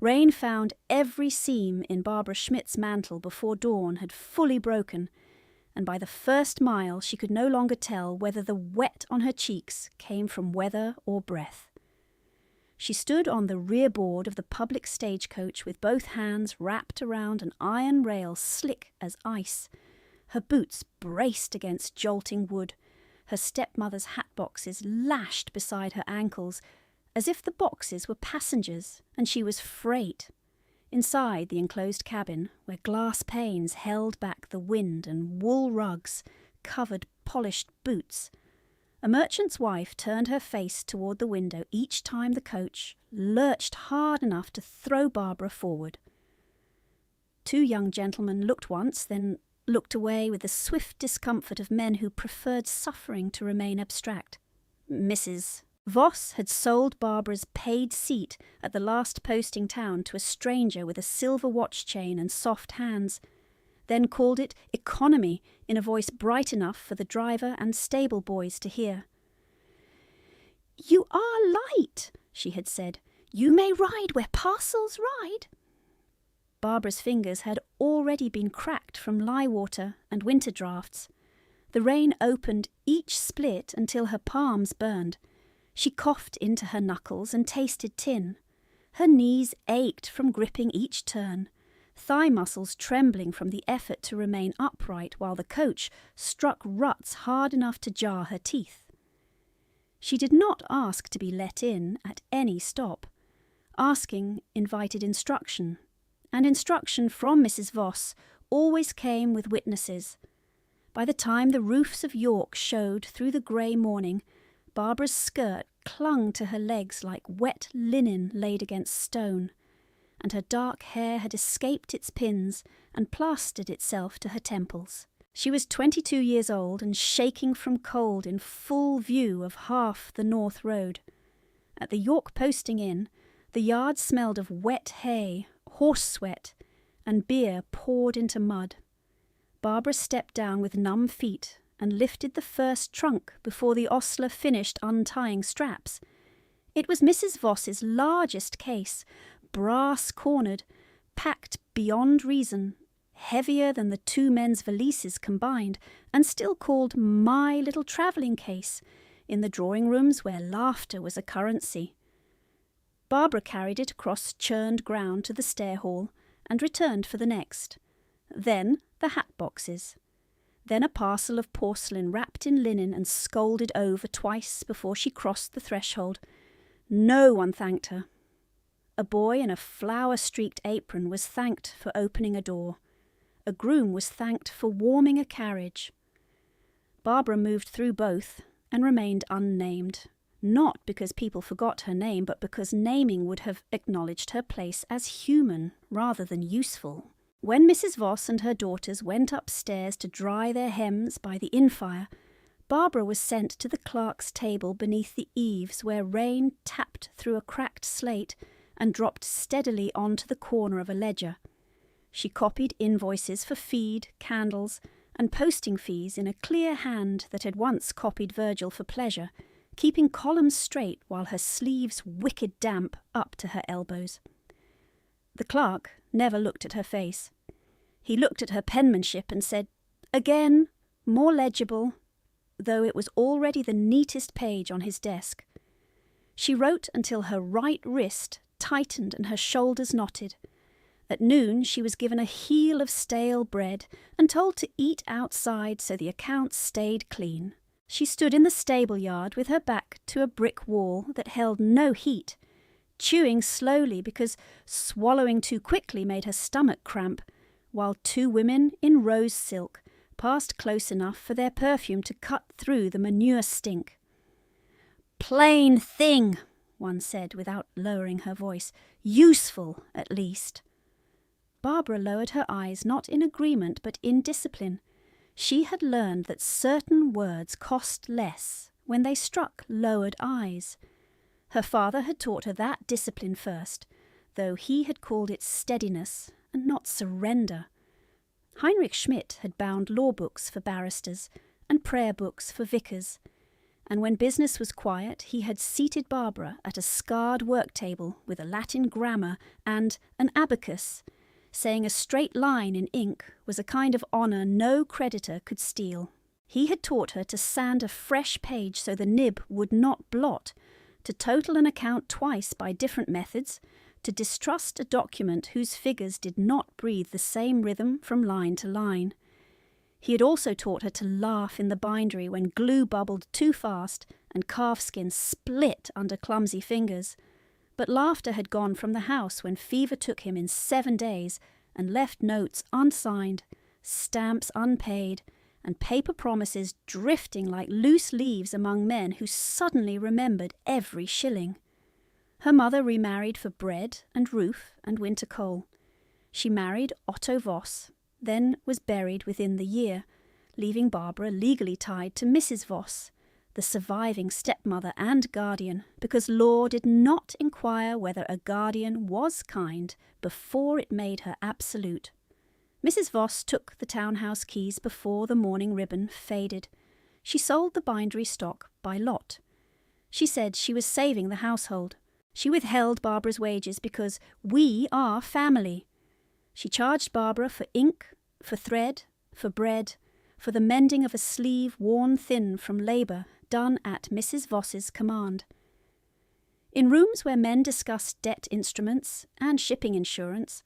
Rain found every seam in Barbara Schmidt's mantle before dawn had fully broken, and by the first mile she could no longer tell whether the wet on her cheeks came from weather or breath. She stood on the rear board of the public stagecoach with both hands wrapped around an iron rail slick as ice. Her boots braced against jolting wood, her stepmother's hat boxes lashed beside her ankles, as if the boxes were passengers and she was freight. Inside the enclosed cabin, where glass panes held back the wind and wool rugs covered polished boots, a merchant's wife turned her face toward the window each time the coach lurched hard enough to throw Barbara forward. Two young gentlemen looked once, then looked away with the swift discomfort of men who preferred suffering to remain abstract. Mrs. Voss had sold Barbara's paid seat at the last posting town to a stranger with a silver watch chain and soft hands, then called it economy in a voice bright enough for the driver and stable boys to hear. "You are light," she had said. "You may ride where parcels ride." Barbara's fingers had already been cracked from lye water and winter draughts. The rain opened each split until her palms burned. She coughed into her knuckles and tasted tin. Her knees ached from gripping each turn, thigh muscles trembling from the effort to remain upright while the coach struck ruts hard enough to jar her teeth. She did not ask to be let in at any stop. Asking invited instruction, and instruction from Mrs. Voss always came with witnesses. By the time the roofs of York showed through the grey morning, Barbara's skirt clung to her legs like wet linen laid against stone, and her dark hair had escaped its pins and plastered itself to her temples. She was 22 years old and shaking from cold in full view of half the North Road. At the York Posting Inn, the yard smelled of wet hay, horse sweat, and beer poured into mud. Barbara stepped down with numb feet and lifted the first trunk before the ostler finished untying straps. It was Mrs. Voss's largest case, brass-cornered, packed beyond reason, heavier than the two men's valises combined, and still called my little travelling case in the drawing-rooms where laughter was a currency. Barbara carried it across churned ground to the stair-hall and returned for the next. Then the hat boxes. Then a parcel of porcelain wrapped in linen and scolded over twice before she crossed the threshold. No one thanked her. A boy in a flower-streaked apron was thanked for opening a door. A groom was thanked for warming a carriage. Barbara moved through both and remained unnamed, not because people forgot her name, but because naming would have acknowledged her place as human rather than useful. When Mrs. Voss and her daughters went upstairs to dry their hems by the inn-fire, Barbara was sent to the clerk's table beneath the eaves where rain tapped through a cracked slate and dropped steadily onto the corner of a ledger. She copied invoices for feed, candles, and posting fees in a clear hand that had once copied Virgil for pleasure, keeping columns straight while her sleeves wicked damp up to her elbows. The clerk never looked at her face. He looked at her penmanship and said, "Again, more legible," though it was already the neatest page on his desk. She wrote until her right wrist tightened and her shoulders knotted. At noon she was given a heel of stale bread and told to eat outside so the accounts stayed clean. She stood in the stable yard with her back to a brick wall that held no heat, chewing slowly because swallowing too quickly made her stomach cramp, while two women in rose silk passed close enough for their perfume to cut through the manure stink. "Plain thing," one said without lowering her voice. "Useful, at least." Barbara lowered her eyes not in agreement but in discipline. She had learned that certain words cost less when they struck lowered eyes. Her father had taught her that discipline first, though he had called it steadiness and not surrender. Heinrich Schmidt had bound law books for barristers and prayer books for vicars, and when business was quiet, he had seated Barbara at a scarred work table with a Latin grammar and an abacus, saying a straight line in ink was a kind of honour no creditor could steal. He had taught her to sand a fresh page so the nib would not blot, to total an account twice by different methods, to distrust a document whose figures did not breathe the same rhythm from line to line. He had also taught her to laugh in the bindery when glue bubbled too fast and calfskin split under clumsy fingers. But laughter had gone from the house when fever took him in 7 days and left notes unsigned, stamps unpaid, and paper promises drifting like loose leaves among men who suddenly remembered every shilling. Her mother remarried for bread and roof and winter coal. She married Otto Voss, then was buried within the year, leaving Barbara legally tied to Mrs. Voss, the surviving stepmother and guardian, because law did not inquire whether a guardian was kind before it made her absolute. Mrs. Voss took the townhouse keys before the mourning ribbon faded. She sold the bindery stock by lot. She said she was saving the household. She withheld Barbara's wages because we are family. She charged Barbara for ink, for thread, for bread, for the mending of a sleeve worn thin from labour done at Mrs. Voss's command. In rooms where men discussed debt instruments and shipping insurance,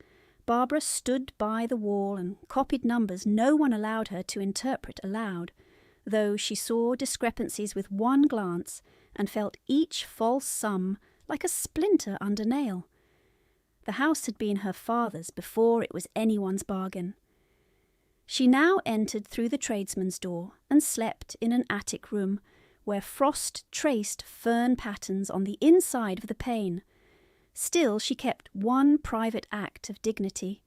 Barbara stood by the wall and copied numbers no one allowed her to interpret aloud, though she saw discrepancies with one glance and felt each false sum like a splinter under nail. The house had been her father's before it was anyone's bargain. She now entered through the tradesman's door and slept in an attic room where frost traced fern patterns on the inside of the pane. Still, she kept one private act of dignity.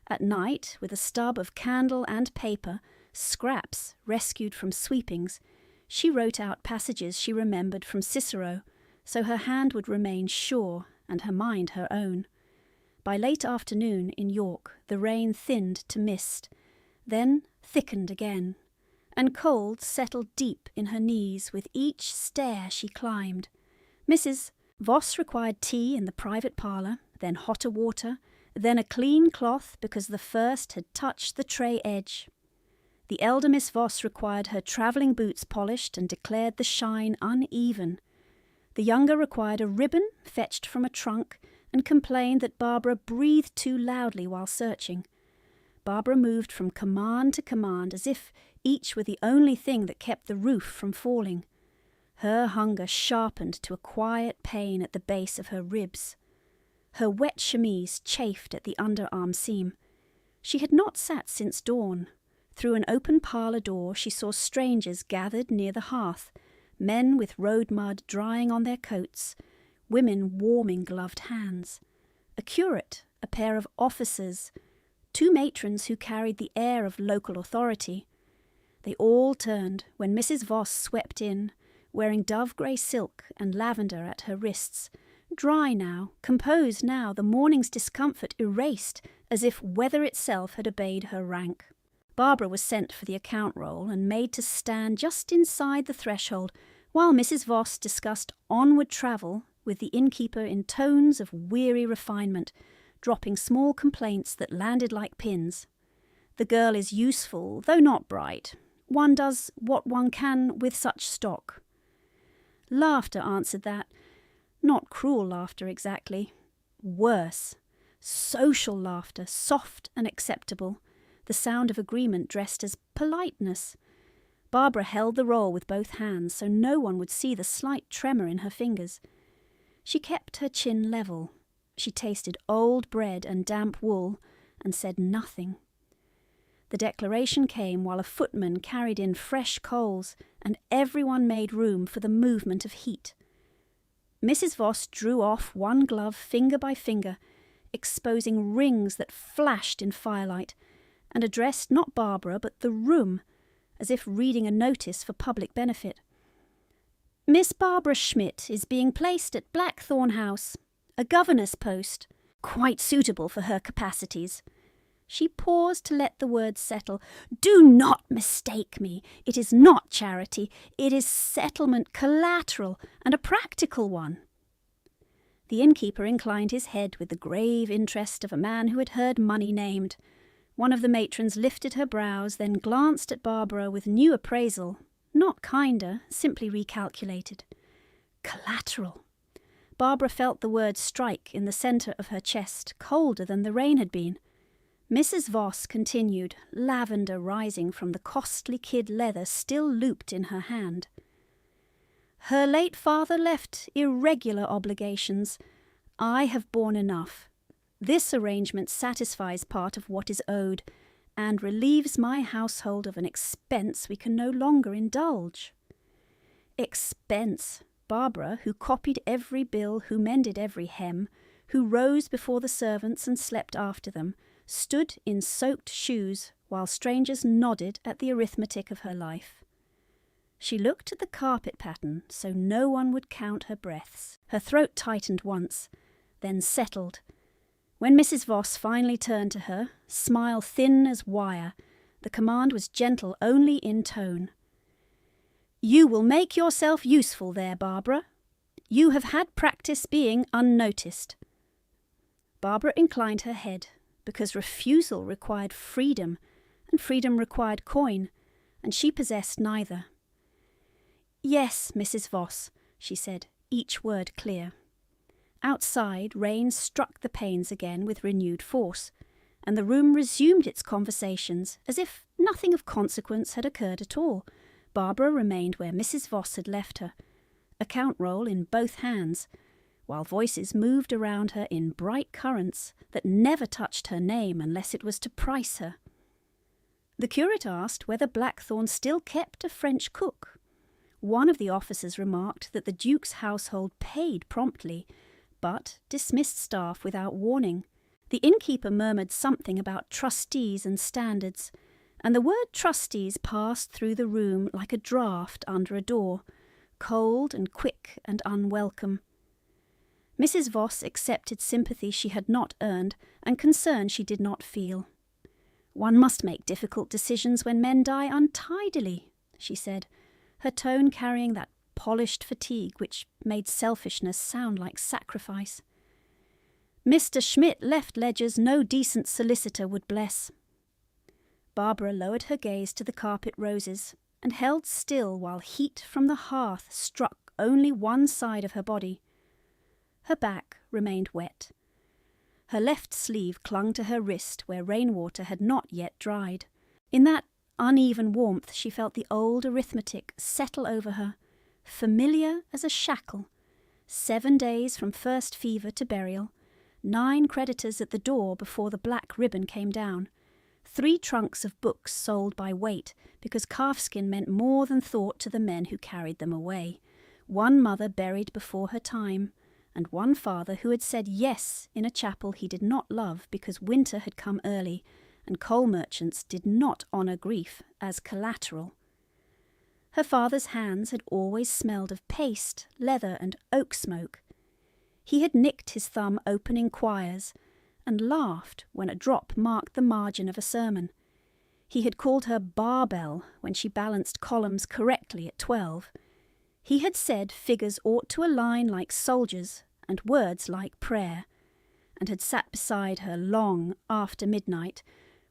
At night, with a stub of candle and paper, scraps rescued from sweepings, she wrote out passages she remembered from Cicero, so her hand would remain sure and her mind her own. By late afternoon in York, the rain thinned to mist, then thickened again, and cold settled deep in her knees with each stair she climbed. Mrs. Voss required tea in the private parlour, then hotter water, then a clean cloth because the first had touched the tray edge. The elder Miss Voss required her travelling boots polished and declared the shine uneven. The younger required a ribbon fetched from a trunk and complained that Barbara breathed too loudly while searching. Barbara moved from command to command as if each were the only thing that kept the roof from falling. Her hunger sharpened to a quiet pain at the base of her ribs. Her wet chemise chafed at the underarm seam. She had not sat since dawn. Through an open parlour door she saw strangers gathered near the hearth, men with road mud drying on their coats, women warming gloved hands, a curate, a pair of officers, 2 matrons who carried the air of local authority. They all turned when Mrs. Voss swept in, wearing dove-grey silk and lavender at her wrists, dry now, composed now, the morning's discomfort erased, as if weather itself had obeyed her rank. Barbara was sent for the account roll and made to stand just inside the threshold, while Mrs. Voss discussed onward travel with the innkeeper in tones of weary refinement, dropping small complaints that landed like pins. The girl is useful, though not bright. One does what one can with such stock. Laughter answered that. Not cruel laughter exactly. Worse. Social laughter, soft and acceptable. The sound of agreement dressed as politeness. Barbara held the roll with both hands so no one would see the slight tremor in her fingers. She kept her chin level. She tasted old bread and damp wool and said nothing. The declaration came while a footman carried in fresh coals, and everyone made room for the movement of heat. Mrs. Voss drew off one glove finger by finger, exposing rings that flashed in firelight, and addressed not Barbara but the room, as if reading a notice for public benefit. Miss Barbara Schmidt is being placed at Blackthorn House, a governess post, quite suitable for her capacities. She paused to let the words settle. "Do not mistake me. It is not charity. It is settlement collateral, and a practical one." The innkeeper inclined his head with the grave interest of a man who had heard money named. One of the matrons lifted her brows, then glanced at Barbara with new appraisal, not kinder, simply recalculated. Collateral. Barbara felt the word strike in the centre of her chest, colder than the rain had been. Mrs. Voss continued, lavender rising from the costly kid leather still looped in her hand. "Her late father left irregular obligations. I have borne enough. This arrangement satisfies part of what is owed, and relieves my household of an expense we can no longer indulge." Expense! Barbara, who copied every bill, who mended every hem, who rose before the servants and slept after them, stood in soaked shoes while strangers nodded at the arithmetic of her life. She looked at the carpet pattern so no one would count her breaths. Her throat tightened once, then settled. When Mrs. Voss finally turned to her, smile thin as wire, the command was gentle only in tone. "You will make yourself useful there, Barbara. You have had practice being unnoticed." Barbara inclined her head, because refusal required freedom, and freedom required coin, and she possessed neither. "Yes, Mrs. Voss," she said, each word clear. Outside, rain struck the panes again with renewed force, and the room resumed its conversations as if nothing of consequence had occurred at all. Barbara remained where Mrs. Voss had left her, account roll in both hands, while voices moved around her in bright currents that never touched her name unless it was to price her. The curate asked whether Blackthorn still kept a French cook. One of the officers remarked that the Duke's household paid promptly, but dismissed staff without warning. The innkeeper murmured something about trustees and standards, and the word trustees passed through the room like a draught under a door, cold and quick and unwelcome. Mrs. Voss accepted sympathy she had not earned, and concern she did not feel. "One must make difficult decisions when men die untidily," she said, her tone carrying that polished fatigue which made selfishness sound like sacrifice. "Mr. Schmidt left ledgers no decent solicitor would bless." Barbara lowered her gaze to the carpet roses, and held still while heat from the hearth struck only one side of her body. Her back remained wet. Her left sleeve clung to her wrist where rainwater had not yet dried. In that uneven warmth she felt the old arithmetic settle over her, familiar as a shackle. 7 days from first fever to burial, 9 creditors at the door before the black ribbon came down, 3 trunks of books sold by weight because calfskin meant more than thought to the men who carried them away, 1 mother buried before her time, and 1 father who had said yes in a chapel he did not love because winter had come early, and coal merchants did not honour grief as collateral. Her father's hands had always smelled of paste, leather, and oak smoke. He had nicked his thumb opening choirs, and laughed when a drop marked the margin of a sermon. He had called her barbell when she balanced columns correctly at 12. He had said figures ought to align like soldiers and words like prayer, and had sat beside her long after midnight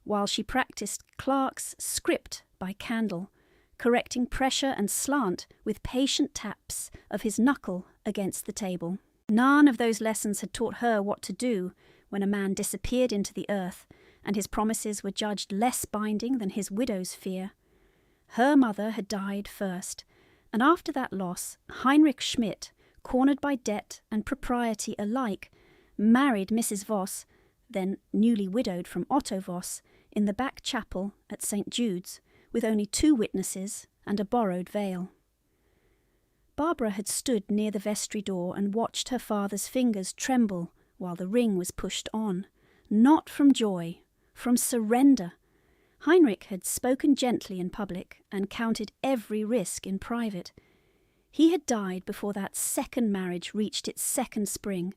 while she practised Clark's script by candle, correcting pressure and slant with patient taps of his knuckle against the table. None of those lessons had taught her what to do when a man disappeared into the earth and his promises were judged less binding than his widow's fear. Her mother had died first, and after that loss, Heinrich Schmidt, cornered by debt and propriety alike, married Mrs. Voss, then newly widowed from Otto Voss, in the back chapel at St. Jude's, with only 2 witnesses and a borrowed veil. Barbara had stood near the vestry door and watched her father's fingers tremble while the ring was pushed on, not from joy, from surrender. Heinrich had spoken gently in public and counted every risk in private. He had died before that second marriage reached its second spring,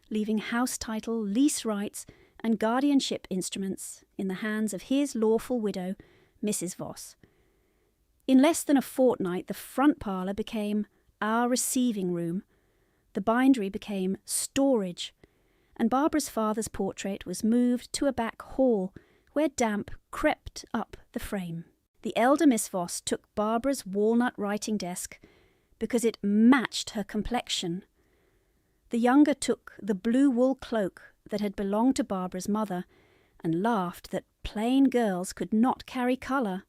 leaving house title, lease rights, and guardianship instruments in the hands of his lawful widow, Mrs. Voss. In less than a fortnight, the front parlour became our receiving room, the bindery became storage, and Barbara's father's portrait was moved to a back hall where damp crept up the frame. The elder Miss Voss took Barbara's walnut writing desk because it matched her complexion. The younger took the blue wool cloak that had belonged to Barbara's mother and laughed that plain girls could not carry colour.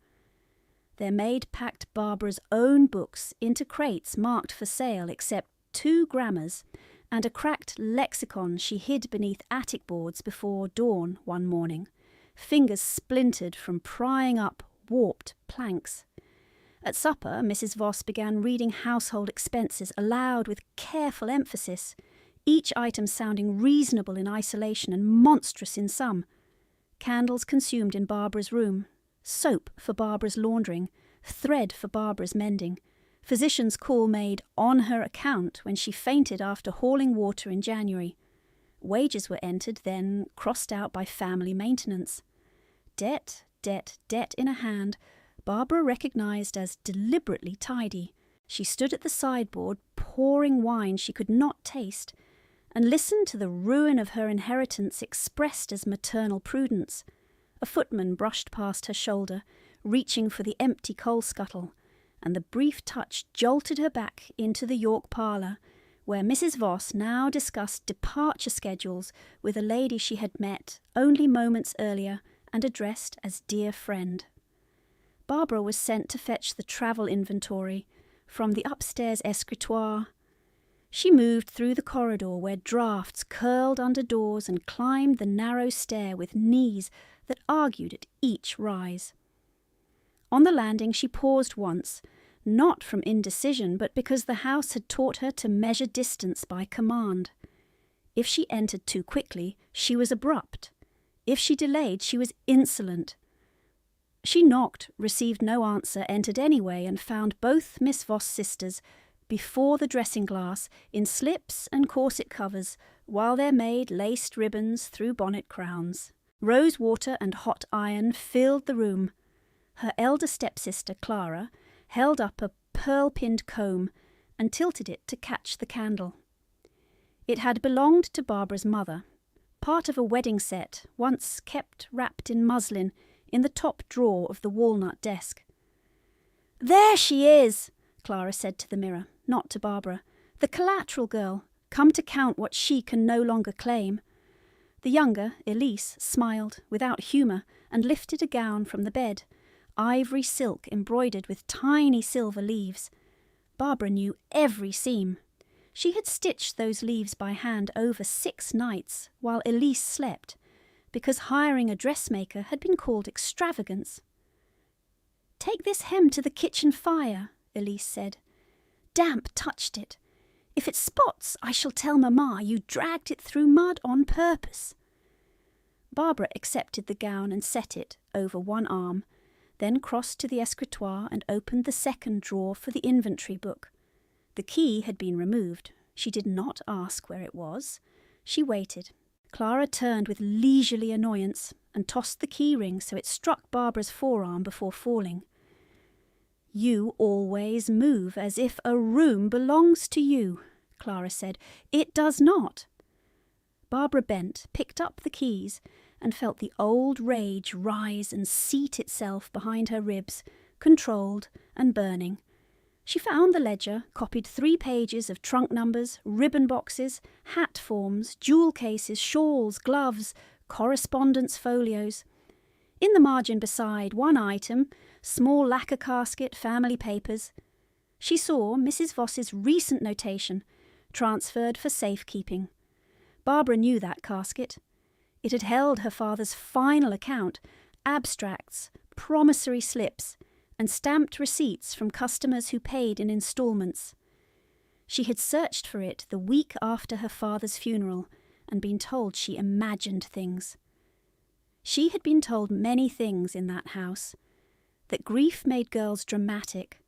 Their maid packed Barbara's own books into crates marked for sale except 2 grammars and a cracked lexicon she hid beneath attic boards before dawn one morning, fingers splintered from prying up warped planks. At supper, Mrs. Voss began reading household expenses aloud with careful emphasis, each item sounding reasonable in isolation and monstrous in sum. Candles consumed in Barbara's room, soap for Barbara's laundering, thread for Barbara's mending, physician's call made on her account when she fainted after hauling water in January. Wages were entered, then crossed out by family maintenance. Debt, debt, debt in a hand, Barbara recognised as deliberately tidy. She stood at the sideboard, pouring wine she could not taste, and listened to the ruin of her inheritance expressed as maternal prudence. A footman brushed past her shoulder, reaching for the empty coal scuttle, and the brief touch jolted her back into the York parlour, where Mrs. Voss now discussed departure schedules with a lady she had met only moments earlier and addressed as dear friend. Barbara was sent to fetch the travel inventory from the upstairs escritoire. She moved through the corridor where draughts curled under doors and climbed the narrow stair with knees that argued at each rise. On the landing she paused once, not from indecision, but because the house had taught her to measure distance by command. If she entered too quickly, she was abrupt. If she delayed, she was insolent. She knocked, received no answer, entered anyway, and found both Miss Voss sisters before the dressing-glass in slips and corset covers, while their maid laced ribbons through bonnet crowns. Rose water and hot iron filled the room. Her elder stepsister, Clara, held up a pearl-pinned comb and tilted it to catch the candle. It had belonged to Barbara's mother, part of a wedding set once kept wrapped in muslin in the top drawer of the walnut desk. "There she is," Clara said to the mirror, not to Barbara. "The collateral girl, come to count what she can no longer claim." The younger, Elise, smiled, without humour, and lifted a gown from the bed, ivory silk embroidered with tiny silver leaves. Barbara knew every seam. She had stitched those leaves by hand over 6 nights while Elise slept, because hiring a dressmaker had been called extravagance. "Take this hem to the kitchen fire," Elise said. "Damp touched it. If it spots, I shall tell Mamma you dragged it through mud on purpose." Barbara accepted the gown and set it over one arm, then crossed to the escritoire and opened the second drawer for the inventory book. The key had been removed. She did not ask where it was. She waited. Clara turned with leisurely annoyance and tossed the key ring so it struck Barbara's forearm before falling. "You always move as if a room belongs to you," Clara said. "It does not." Barbara bent, picked up the keys, and felt the old rage rise and seat itself behind her ribs, controlled and burning. She found the ledger, copied 3 pages of trunk numbers, ribbon boxes, hat forms, jewel cases, shawls, gloves, correspondence folios. In the margin beside one item, small lacquer casket, family papers, she saw Mrs. Voss's recent notation, transferred for safekeeping. Barbara knew that casket. It had held her father's final account, abstracts, promissory slips, and stamped receipts from customers who paid in instalments. She had searched for it the week after her father's funeral and been told she imagined things. She had been told many things in that house, that grief made girls dramatic,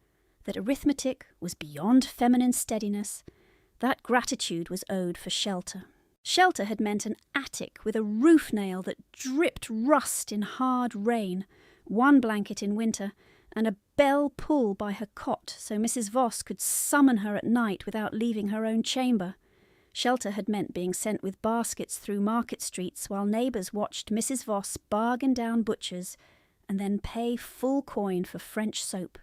that arithmetic was beyond feminine steadiness, that gratitude was owed for shelter. Shelter had meant an attic with a roof nail that dripped rust in hard rain, one blanket in winter, and a bell pull by her cot so Mrs. Voss could summon her at night without leaving her own chamber. Shelter had meant being sent with baskets through market streets while neighbours watched Mrs. Voss bargain down butchers and then pay full coin for French soap.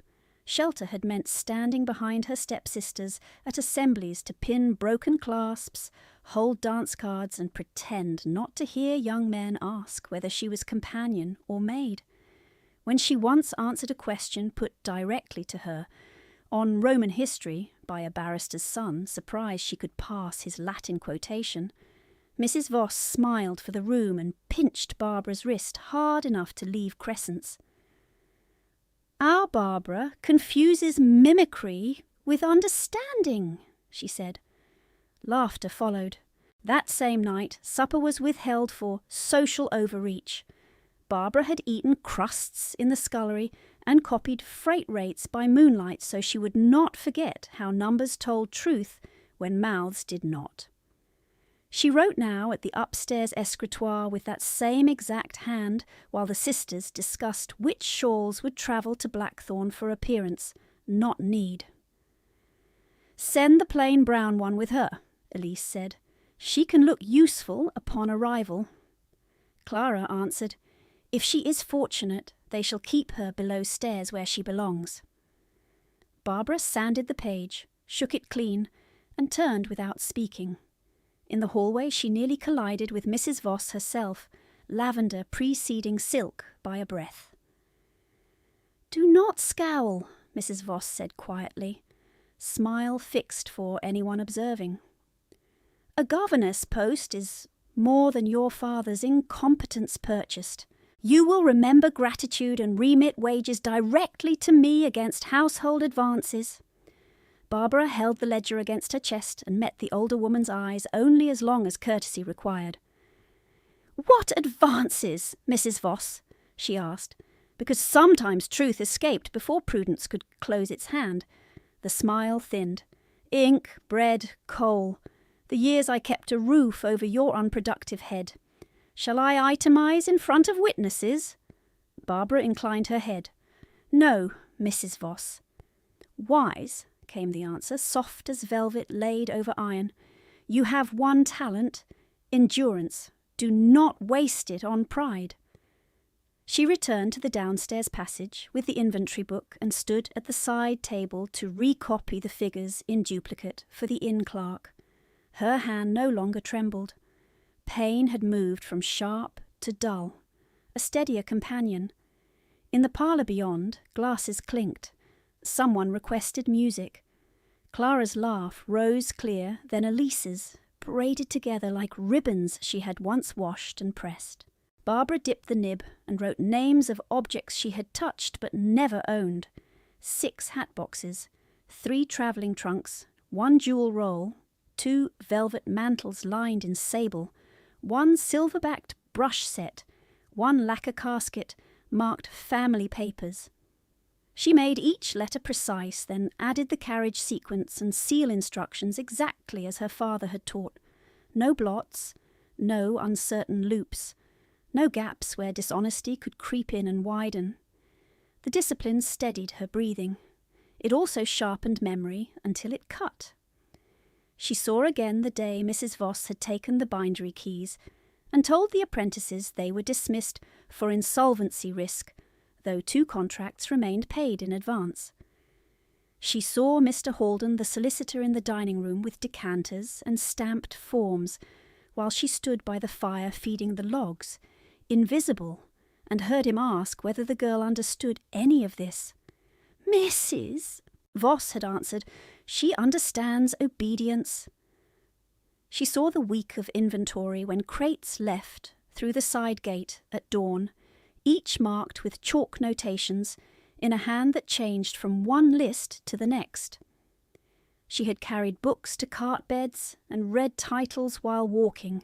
Shelter had meant standing behind her stepsisters at assemblies to pin broken clasps, hold dance cards, and pretend not to hear young men ask whether she was companion or maid. When she once answered a question put directly to her on Roman history by a barrister's son, surprised she could pass his Latin quotation, Mrs. Voss smiled for the room and pinched Barbara's wrist hard enough to leave crescents. "Our Barbara confuses mimicry with understanding," she said. Laughter followed. That same night, supper was withheld for social overreach. Barbara had eaten crusts in the scullery and copied freight rates by moonlight so she would not forget how numbers told truth when mouths did not. She wrote now at the upstairs escritoire with that same exact hand while the sisters discussed which shawls would travel to Blackthorn for appearance, not need. "Send the plain brown one with her," Elise said. "She can look useful upon arrival." Clara answered, "If she is fortunate, they shall keep her below stairs where she belongs." Barbara sanded the page, shook it clean, and turned without speaking. In the hallway she nearly collided with Mrs. Voss herself, lavender preceding silk by a breath. "Do not scowl," Mrs. Voss said quietly, smile fixed for anyone observing. "A governess post is more than your father's incompetence purchased. You will remember gratitude and remit wages directly to me against household advances." Barbara held the ledger against her chest and met the older woman's eyes only as long as courtesy required. "What advances, Mrs. Voss?" she asked, because sometimes truth escaped before prudence could close its hand. The smile thinned. "Ink, bread, coal. The years I kept a roof over your unproductive head. Shall I itemize in front of witnesses?" Barbara inclined her head. "No, Mrs. Voss." "Wise," came the answer, soft as velvet laid over iron. "You have one talent, endurance. Do not waste it on pride." She returned to the downstairs passage with the inventory book and stood at the side table to recopy the figures in duplicate for the inn clerk. Her hand no longer trembled. Pain had moved from sharp to dull, a steadier companion. In the parlour beyond, glasses clinked. Someone requested music. Clara's laugh rose clear, then Elise's, braided together like ribbons she had once washed and pressed. Barbara dipped the nib and wrote names of objects she had touched but never owned. 6 hat boxes, 3 travelling trunks, 1 jewel roll, 2 velvet mantles lined in sable, 1 silver-backed brush set, 1 lacquer casket marked family papers. She made each letter precise, then added the carriage sequence and seal instructions exactly as her father had taught. No blots, no uncertain loops, no gaps where dishonesty could creep in and widen. The discipline steadied her breathing. It also sharpened memory until it cut. She saw again the day Mrs. Voss had taken the bindery keys and told the apprentices they were dismissed for insolvency risk, though 2 contracts remained paid in advance. She saw Mr. Halden, the solicitor, in the dining room with decanters and stamped forms, while she stood by the fire feeding the logs, invisible, and heard him ask whether the girl understood any of this. "Mrs." Voss had answered, "She understands obedience." She saw the week of inventory when crates left through the side gate at dawn, each marked with chalk notations, in a hand that changed from one list to the next. She had carried books to cart beds and read titles while walking,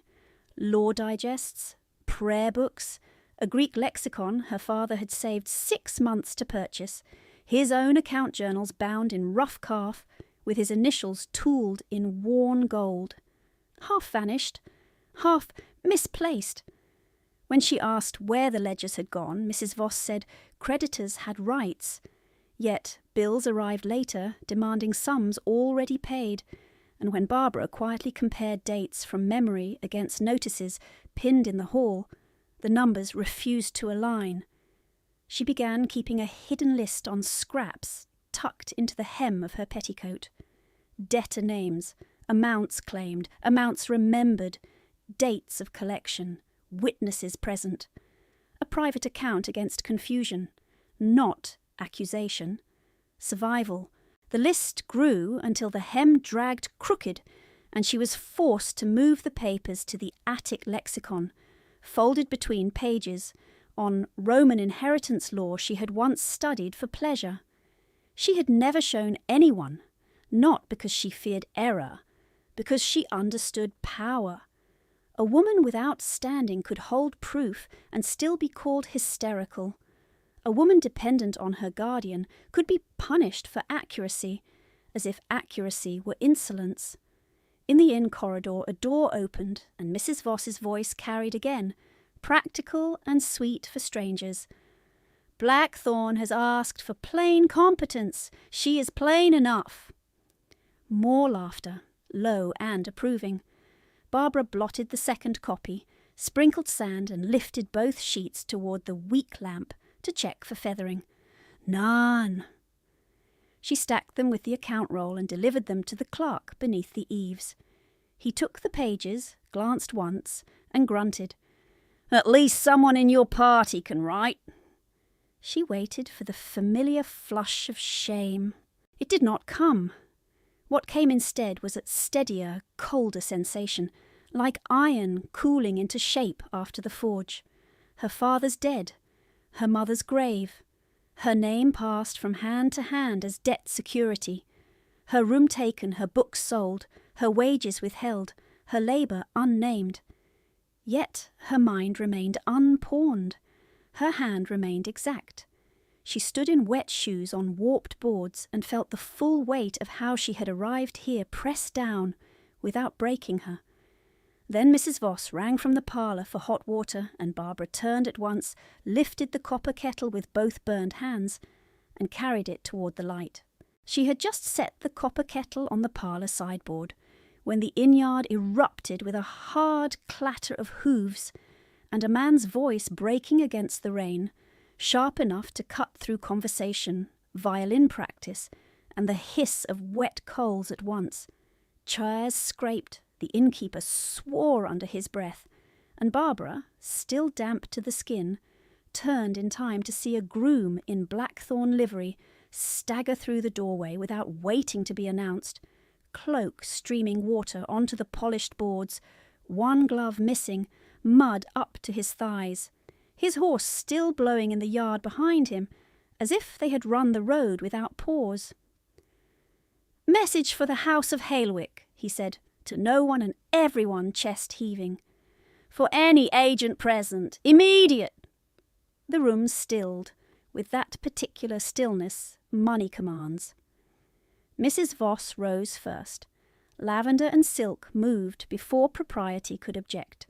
law digests, prayer books, a Greek lexicon her father had saved 6 months to purchase, his own account journals bound in rough calf with his initials tooled in worn gold. Half vanished, half misplaced. When she asked where the ledgers had gone, Mrs. Voss said creditors had rights. Yet bills arrived later, demanding sums already paid, and when Barbara quietly compared dates from memory against notices pinned in the hall, the numbers refused to align. She began keeping a hidden list on scraps tucked into the hem of her petticoat. Debtor names, amounts claimed, amounts remembered, dates of collection, witnesses present. A private account against confusion, not accusation. Survival. The list grew until the hem dragged crooked, and she was forced to move the papers to the attic lexicon, folded between pages, on Roman inheritance law she had once studied for pleasure. She had never shown anyone, not because she feared error, because she understood power. A woman without standing could hold proof and still be called hysterical. A woman dependent on her guardian could be punished for accuracy, as if accuracy were insolence. In the inn corridor a door opened, and Mrs. Voss's voice carried again, practical and sweet for strangers. Blackthorn has asked for plain competence. She is plain enough. More laughter, low and approving. Barbara blotted the second copy, sprinkled sand and lifted both sheets toward the weak lamp to check for feathering. None. She stacked them with the account roll and delivered them to the clerk beneath the eaves. He took the pages, glanced once, and grunted. At least someone in your party can write. She waited for the familiar flush of shame. It did not come. What came instead was a steadier, colder sensation, like iron cooling into shape after the forge. Her father's dead, her mother's grave, her name passed from hand to hand as debt security, her room taken, her books sold, her wages withheld, her labour unnamed. Yet her mind remained unpawned, her hand remained exact. She stood in wet shoes on warped boards and felt the full weight of how she had arrived here pressed down without breaking her. Then Mrs. Voss rang from the parlour for hot water, and Barbara turned at once, lifted the copper kettle with both burned hands, and carried it toward the light. She had just set the copper kettle on the parlour sideboard, when the inn-yard erupted with a hard clatter of hooves, and a man's voice breaking against the rain, sharp enough to cut through conversation, violin practice, and the hiss of wet coals at once. Chairs scraped, the innkeeper swore under his breath, and Barbara, still damp to the skin, turned in time to see a groom in blackthorn livery stagger through the doorway without waiting to be announced, cloak streaming water onto the polished boards, one glove missing, mud up to his thighs, his horse still blowing in the yard behind him, as if they had run the road without pause. "Message for the House of Hailwick," he said, to no one and everyone chest heaving. "For any agent present. Immediate." The room stilled, with that particular stillness money commands. Mrs. Voss rose first. Lavender and silk moved before propriety could object.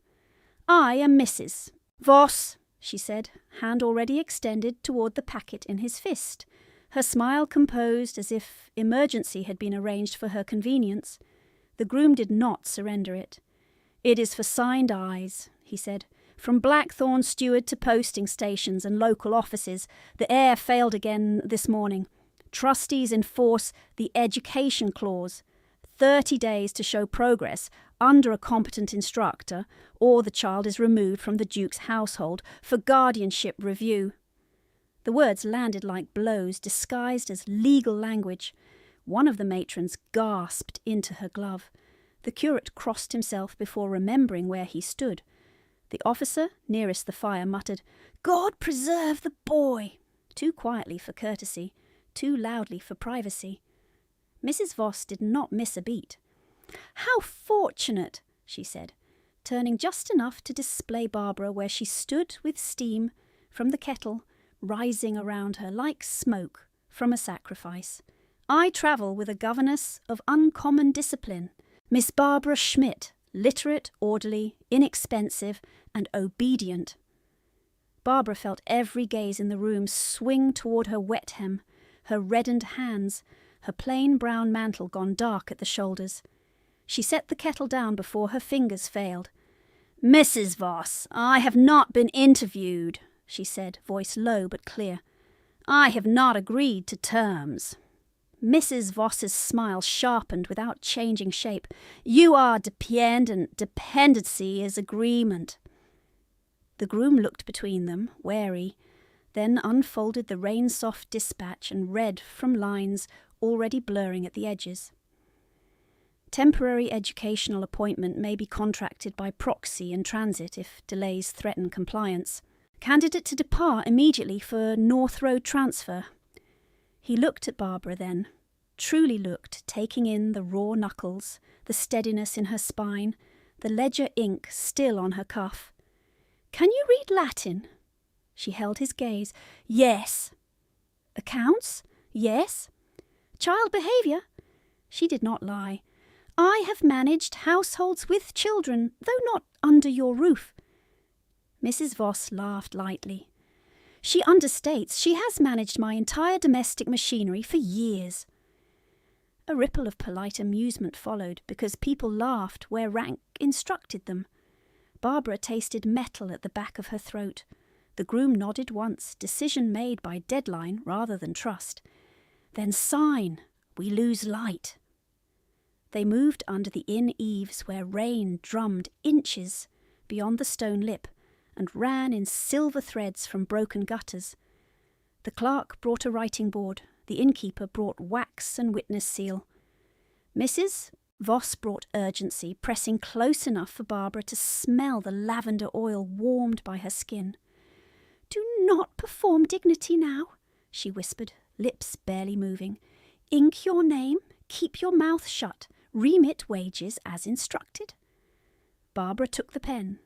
"I am Mrs. Voss," she said, hand already extended toward the packet in his fist, her smile composed as if emergency had been arranged for her convenience. The groom did not surrender it. "It is for signed eyes," he said. "From Blackthorn steward to posting stations and local offices, the air failed again this morning. Trustees enforce the education clause. 30 days to show progress under a competent instructor, or the child is removed from the Duke's household for guardianship review." The words landed like blows disguised as legal language. One of the matrons gasped into her glove. The curate crossed himself before remembering where he stood. The officer nearest the fire muttered, "God preserve the boy," too quietly for courtesy, too loudly for privacy. Mrs. Voss did not miss a beat. "How fortunate," she said, turning just enough to display Barbara where she stood with steam from the kettle rising around her like smoke from a sacrifice. "I travel with a governess of uncommon discipline, Miss Barbara Schmidt, literate, orderly, inexpensive, and obedient. Barbara felt every gaze in the room swing toward her wet hem, her reddened hands, her plain brown mantle gone dark at the shoulders. She set the kettle down before her fingers failed. "Mrs. Voss, I have not been interviewed," she said, voice low but clear. "I have not agreed to terms." Mrs. Voss's smile sharpened without changing shape. "You are dependent. Dependency is agreement." The groom looked between them, wary, then unfolded the rain-soft dispatch and read from lines already blurring at the edges. Temporary educational appointment may be contracted by proxy in transit if delays threaten compliance. Candidate to depart immediately for North Road transfer. He looked at Barbara then, truly looked, taking in the raw knuckles, the steadiness in her spine, the ledger ink still on her cuff. "Can you read Latin?" She held his gaze. "Yes." "Accounts?" "Yes." "Child behaviour?" She did not lie. "I have managed households with children, though not under your roof." Mrs. Voss laughed lightly. "She understates. She has managed my entire domestic machinery for years." A ripple of polite amusement followed, because people laughed where rank instructed them. Barbara tasted metal at the back of her throat. The groom nodded once, decision made by deadline rather than trust. "Then sign. We lose light." They moved under the inn eaves where rain drummed inches beyond the stone lip and ran in silver threads from broken gutters. The clerk brought a writing board. The innkeeper brought wax and witness seal. Mrs. Voss brought urgency, pressing close enough for Barbara to smell the lavender oil warmed by her skin. "Do not perform dignity now," she whispered, lips barely moving. "Ink your name, keep your mouth shut, remit wages as instructed." Barbara took the pen.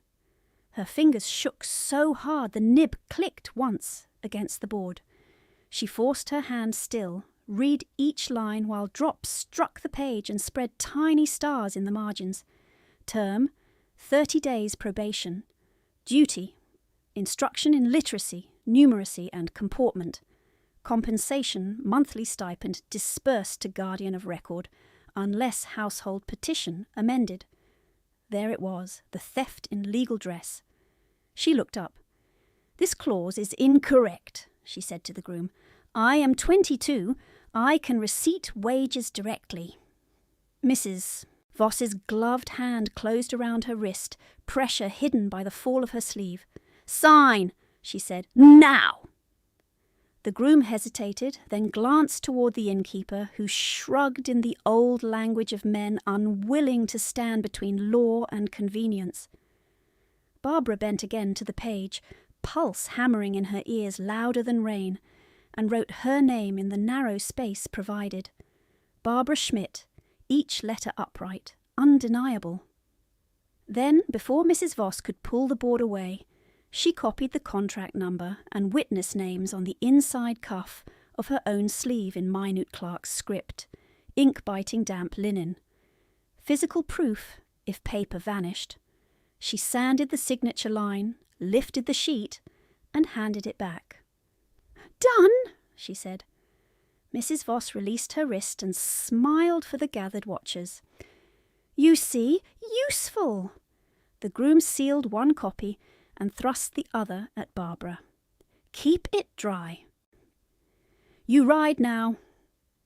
Her fingers shook so hard the nib clicked once against the board. She forced her hand still, read each line while drops struck the page and spread tiny stars in the margins. Term, 30 days probation. Duty, instruction in literacy, numeracy and comportment. Compensation, monthly stipend dispersed to guardian of record, unless household petition amended. There it was, the theft in legal dress. She looked up. "This clause is incorrect," she said to the groom. "I am 22. I can receipt wages directly." Mrs. Voss's gloved hand closed around her wrist, pressure hidden by the fall of her sleeve. "Sign," she said. "Now!" The groom hesitated, then glanced toward the innkeeper, who shrugged in the old language of men unwilling to stand between law and convenience. Barbara bent again to the page, pulse hammering in her ears louder than rain, and wrote her name in the narrow space provided. Barbara Schmidt, each letter upright, undeniable. Then, before Mrs. Voss could pull the board away, she copied the contract number and witness names on the inside cuff of her own sleeve in minute clerk's script, ink-biting damp linen. Physical proof, if paper vanished. She sanded the signature line, lifted the sheet, and handed it back. "Done," she said. Mrs. Voss released her wrist and smiled for the gathered watchers. "You see, useful." The groom sealed one copy and thrust the other at Barbara. "Keep it dry. You ride now."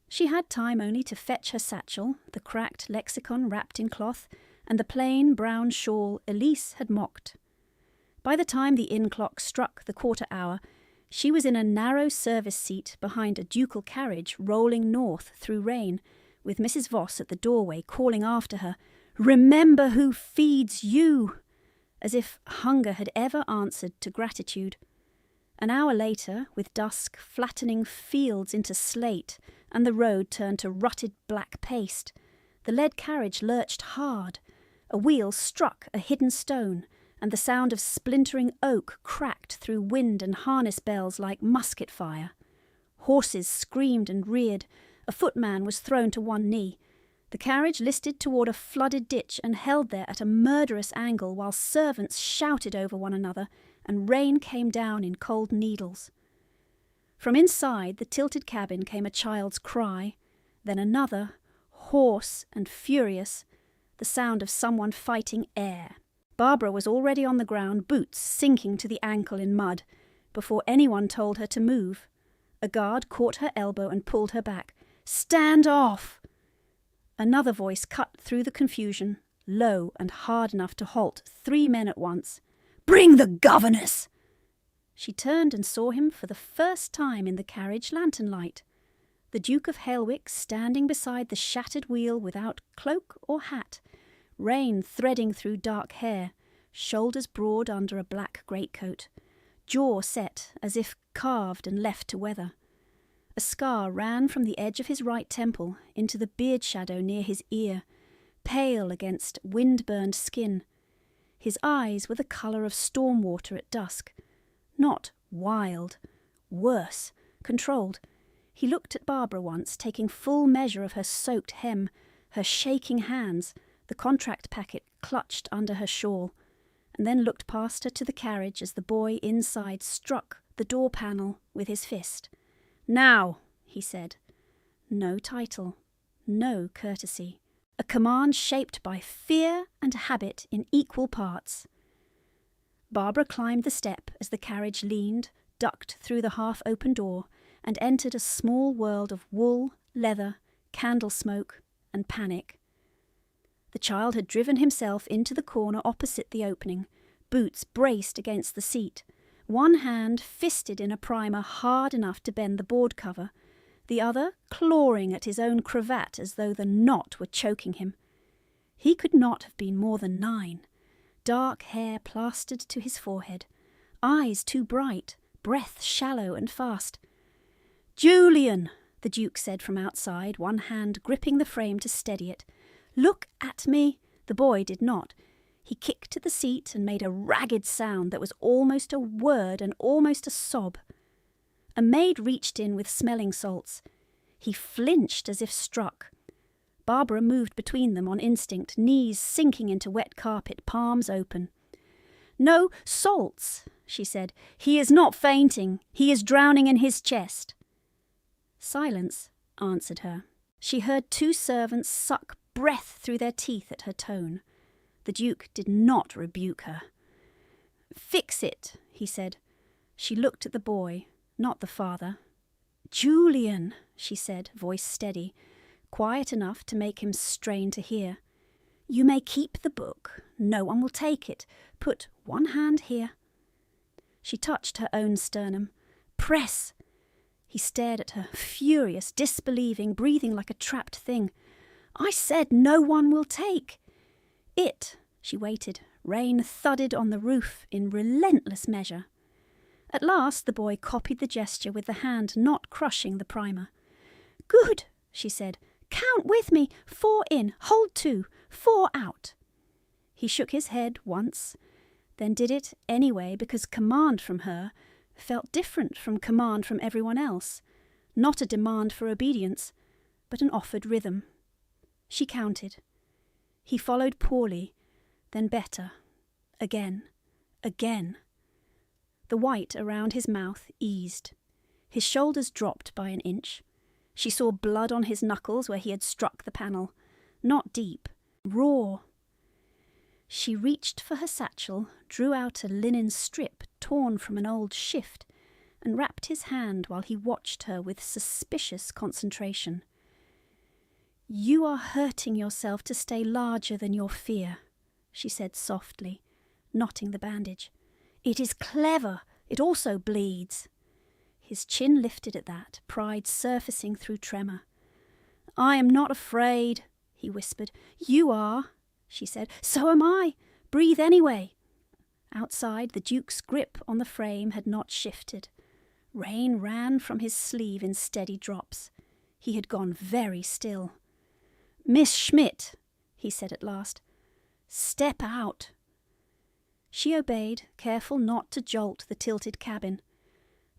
She had time only to fetch her satchel, the cracked lexicon wrapped in cloth, and the plain brown shawl Elise had mocked. By the time the inn clock struck the quarter hour, she was in a narrow service seat behind a ducal carriage rolling north through rain, with Mrs. Voss at the doorway calling after her, "Remember who feeds you," as if hunger had ever answered to gratitude. An hour later, with dusk flattening fields into slate and the road turned to rutted black paste, the lead carriage lurched hard. A wheel struck a hidden stone, and the sound of splintering oak cracked through wind and harness bells like musket fire. Horses screamed and reared. A footman was thrown to one knee. The The carriage listed toward a flooded ditch and held there at a murderous angle while servants shouted over one another and rain came down in cold needles. From inside the tilted cabin came a child's cry, then another, hoarse and furious, the sound of someone fighting air. Barbara was already on the ground, boots sinking to the ankle in mud, before anyone told her to move. A guard caught her elbow and pulled her back. "Stand off!" Another voice cut through the confusion, low and hard enough to halt 3 men at once. "Bring the governess!" She turned and saw him for the first time in the carriage lantern light. The Duke of Hailwick standing beside the shattered wheel without cloak or hat, rain threading through dark hair, shoulders broad under a black greatcoat, jaw set as if carved and left to weather. A scar ran from the edge of his right temple into the beard shadow near his ear, pale against wind-burned skin. His eyes were the colour of storm water at dusk. Not wild, worse, controlled. He looked at Barbara once, taking full measure of her soaked hem, her shaking hands, the contract packet clutched under her shawl, and then looked past her to the carriage as the boy inside struck the door panel with his fist. "Now," he said. No title, no courtesy. A command shaped by fear and habit in equal parts. Barbara climbed the step as the carriage leaned, ducked through the half-open door, and entered a small world of wool, leather, candle smoke, and panic. The child had driven himself into the corner opposite the opening, boots braced against the seat, one hand fisted in a primer hard enough to bend the board cover, the other clawing at his own cravat as though the knot were choking him. He could not have been more than 9. Dark hair plastered to his forehead, eyes too bright, breath shallow and fast. "Julian," the Duke said from outside, one hand gripping the frame to steady it. "Look at me." The boy did not. He kicked at the seat and made a ragged sound that was almost a word and almost a sob. A maid reached in with smelling salts. He flinched as if struck. Barbara moved between them on instinct, knees sinking into wet carpet, palms open. "No, salts," she said. "He is not fainting. He is drowning in his chest." Silence answered her. She heard 2 servants suck breath through their teeth at her tone. The Duke did not rebuke her. "Fix it," he said. She looked at the boy, not the father. "Julian," she said, voice steady, quiet enough to make him strain to hear. "You may keep the book. No one will take it. Put one hand here." She touched her own sternum. "Press." He stared at her, furious, disbelieving, breathing like a trapped thing. "I said no one will take." She waited. Rain thudded on the roof in relentless measure. At last the boy copied the gesture with the hand not crushing the primer. "Good," she said. "Count with me. 4 in, hold 2, 4 out." He shook his head once, then did it anyway because command from her felt different from command from everyone else, not a demand for obedience, but an offered rhythm. She counted. He followed poorly, then better, again, again. The white around his mouth eased. His shoulders dropped by an inch. She saw blood on his knuckles where he had struck the panel, not deep, raw. She reached for her satchel, drew out a linen strip torn from an old shift, and wrapped his hand while he watched her with suspicious concentration. "You are hurting yourself to stay larger than your fear," she said softly, knotting the bandage. "It is clever. It also bleeds." His chin lifted at that, pride surfacing through tremor. "I am not afraid," he whispered. "You are," she said. "So am I. Breathe anyway." Outside, the Duke's grip on the frame had not shifted. Rain ran from his sleeve in steady drops. He had gone very still. "Miss Schmidt," he said at last. "Step out." She obeyed, careful not to jolt the tilted cabin.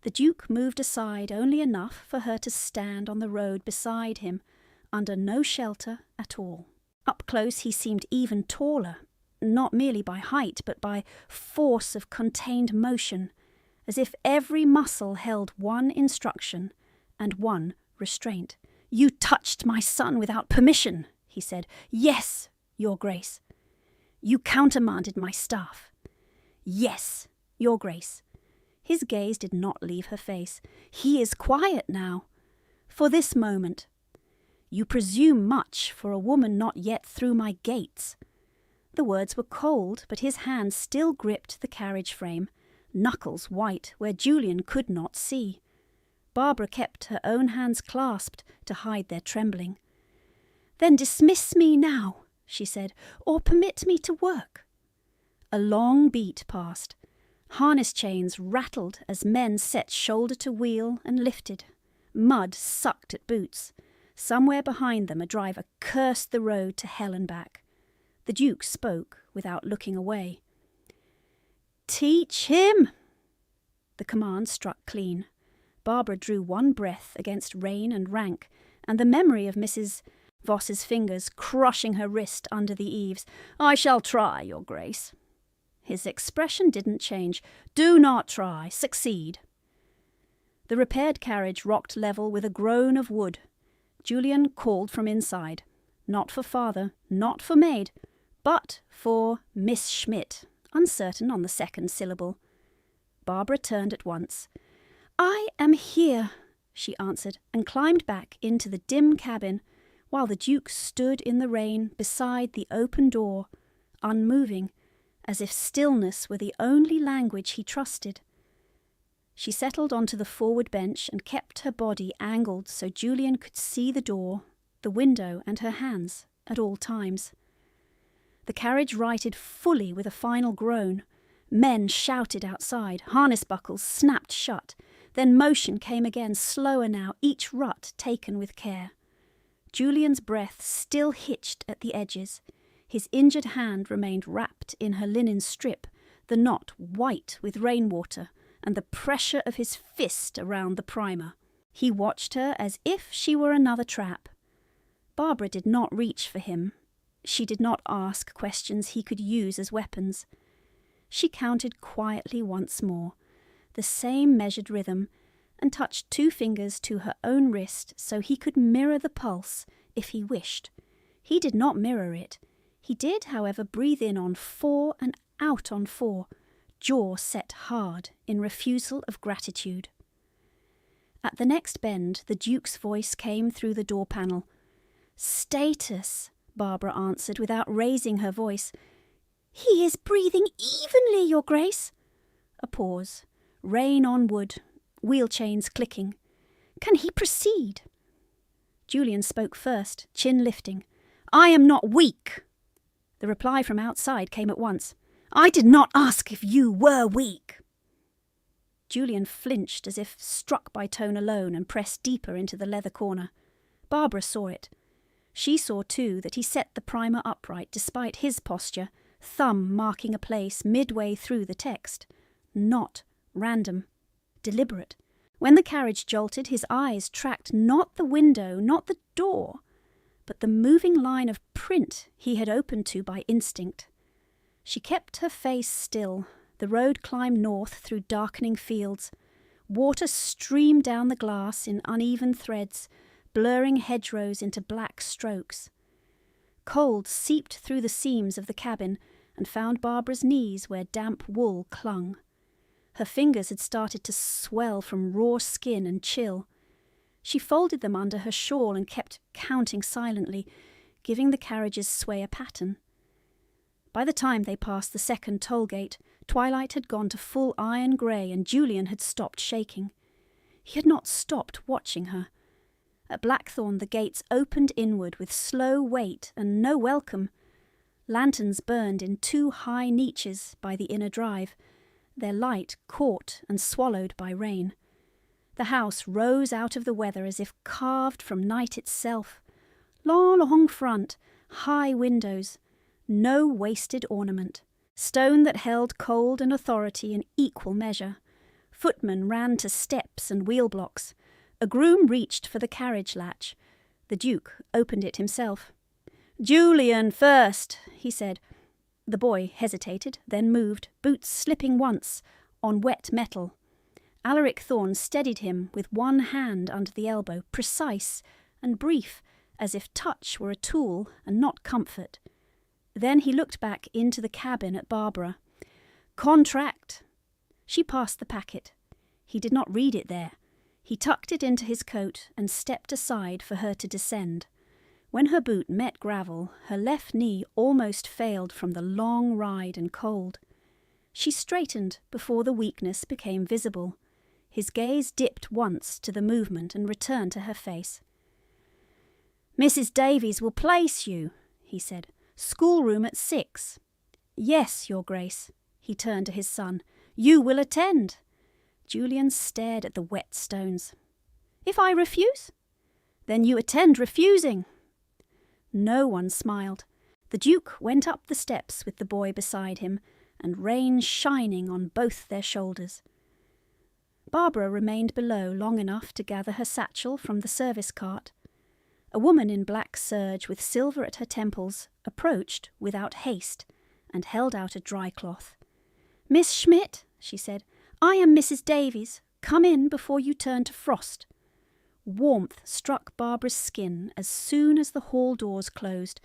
The Duke moved aside only enough for her to stand on the road beside him, under no shelter at all. Up close he seemed even taller, not merely by height, but by force of contained motion, as if every muscle held one instruction and one restraint. "You touched my son without permission," he said. "Yes, Your Grace." "You countermanded my staff." "Yes, Your Grace." His gaze did not leave her face. "He is quiet now. For this moment. You presume much for a woman not yet through my gates." The words were cold, but his hand still gripped the carriage frame, knuckles white where Julian could not see. Barbara kept her own hands clasped to hide their trembling. "Then dismiss me now," she said, "or permit me to work." A long beat passed. Harness chains rattled as men set shoulder to wheel and lifted. Mud sucked at boots. Somewhere behind them a driver cursed the road to hell and back. The Duke spoke without looking away. "Teach him!" The command struck clean. Barbara drew one breath against rain and rank, and the memory of Mrs. Voss's fingers crushing her wrist under the eaves. "I shall try, Your Grace." His expression didn't change. "Do not try. Succeed." The repaired carriage rocked level with a groan of wood. Julian called from inside. Not for father, not for maid, but for Miss Schmidt, uncertain on the second syllable. Barbara turned at once. "I am here," she answered, and climbed back into the dim cabin, while the Duke stood in the rain beside the open door, unmoving, as if stillness were the only language he trusted. She settled onto the forward bench and kept her body angled so Julian could see the door, the window, and her hands at all times. The carriage righted fully with a final groan. Men shouted outside, harness buckles snapped shut. Then motion came again, slower now, each rut taken with care. Julian's breath still hitched at the edges. His injured hand remained wrapped in her linen strip, the knot white with rainwater, and the pressure of his fist around the primer. He watched her as if she were another trap. Barbara did not reach for him. She did not ask questions he could use as weapons. She counted quietly once more, the same measured rhythm, and touched 2 fingers to her own wrist so he could mirror the pulse if he wished. He did not mirror it. He did, however, breathe in on 4 and out on 4, jaw set hard in refusal of gratitude. At the next bend, the Duke's voice came through the door panel. "Status," Barbara answered without raising her voice. "He is breathing evenly, Your Grace." A pause. Rain on wood. Wheel chains clicking. "Can he proceed?" Julian spoke first, chin lifting. "I am not weak." The reply from outside came at once. "I did not ask if you were weak." Julian flinched as if struck by tone alone and pressed deeper into the leather corner. Barbara saw it. She saw too that he set the primer upright despite his posture, thumb marking a place midway through the text. Not random. Deliberate. When the carriage jolted, his eyes tracked not the window, not the door, but the moving line of print he had opened to by instinct. She kept her face still. The road climbed north through darkening fields. Water streamed down the glass in uneven threads, blurring hedgerows into black strokes. Cold seeped through the seams of the cabin and found Barbara's knees where damp wool clung. Her fingers had started to swell from raw skin and chill. She folded them under her shawl and kept counting silently, giving the carriage's sway a pattern. By the time they passed the second toll gate, twilight had gone to full iron grey and Julian had stopped shaking. He had not stopped watching her. At Blackthorn the gates opened inward with slow weight and no welcome. Lanterns burned in 2 high niches by the inner drive, their light caught and swallowed by rain. The house rose out of the weather as if carved from night itself. Long front, high windows, no wasted ornament. Stone that held cold and authority in equal measure. Footmen ran to steps and wheel blocks. A groom reached for the carriage latch. The Duke opened it himself. "Julian first," he said. The boy hesitated, then moved, boots slipping once, on wet metal. Alaric Thorne steadied him with one hand under the elbow, precise and brief, as if touch were a tool and not comfort. Then he looked back into the cabin at Barbara. "Contract." She passed the packet. He did not read it there. He tucked it into his coat and stepped aside for her to descend. When her boot met gravel, her left knee almost failed from the long ride and cold. She straightened before the weakness became visible. His gaze dipped once to the movement and returned to her face. "Mrs. Davies will place you," he said. "Schoolroom at 6. "Yes, Your Grace." He turned to his son. "You will attend." Julian stared at the wet stones. "If I refuse?" "Then you attend refusing." No one smiled. The Duke went up the steps with the boy beside him, and rain shining on both their shoulders. Barbara remained below long enough to gather her satchel from the service cart. A woman in black serge with silver at her temples approached without haste and held out a dry cloth. "Miss Schmidt," she said, "I am Mrs. Davies. Come in before you turn to frost." Warmth struck Barbara's skin as soon as the hall doors closed,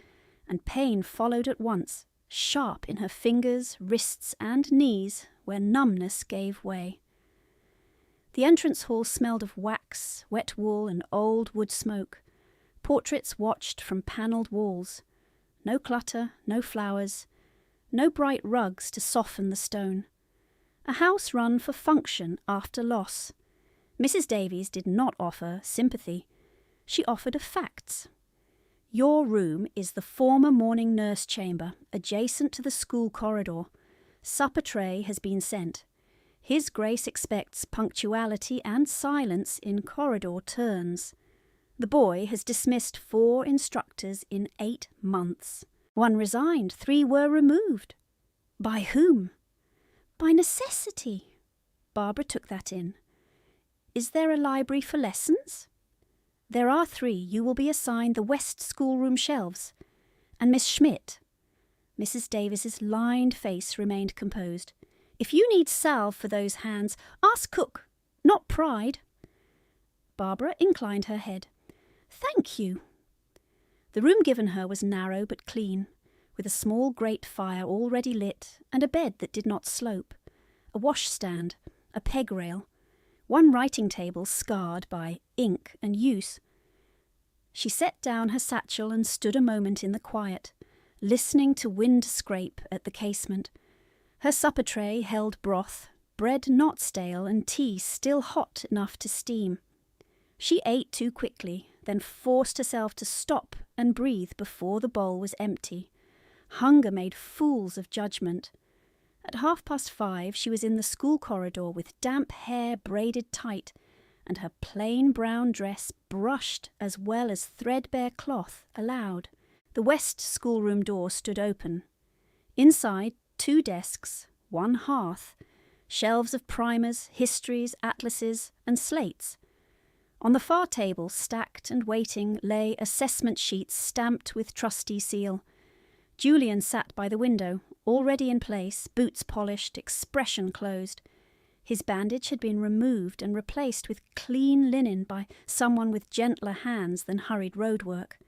and pain followed at once, sharp in her fingers, wrists, and knees, where numbness gave way. The entrance hall smelled of wax, wet wool, and old wood smoke. Portraits watched from panelled walls. No clutter, no flowers, no bright rugs to soften the stone. A house run for function after loss. Mrs. Davies did not offer sympathy. She offered of facts. Your room is the former morning nurse chamber, adjacent to the school corridor. Supper tray has been sent. His Grace expects punctuality and silence in corridor turns. The boy has dismissed 4 instructors in 8 months. 1 resigned, 3 were removed. By whom? By necessity. Barbara took that in. Is there a library for lessons? There are 3. You will be assigned the west schoolroom shelves. And Miss Schmidt. Mrs. Davis's lined face remained composed. If you need salve for those hands, ask cook, not pride. Barbara inclined her head. Thank you. The room given her was narrow but clean, with a small grate fire already lit and a bed that did not slope, a washstand, a peg rail, 1 writing table scarred by ink and use. She set down her satchel and stood a moment in the quiet, listening to wind scrape at the casement. Her supper tray held broth, bread not stale, and tea still hot enough to steam. She ate too quickly, then forced herself to stop and breathe before the bowl was empty. Hunger made fools of judgment. At 5:30 she was in the school corridor with damp hair braided tight, and her plain brown dress brushed as well as threadbare cloth allowed. The west schoolroom door stood open. Inside, 2 desks, 1 hearth, shelves of primers, histories, atlases, and slates. On the far table, stacked and waiting, lay assessment sheets stamped with trustee seal. Julian sat by the window, already in place, boots polished, expression closed. His bandage had been removed and replaced with clean linen by someone with gentler hands than hurried road work.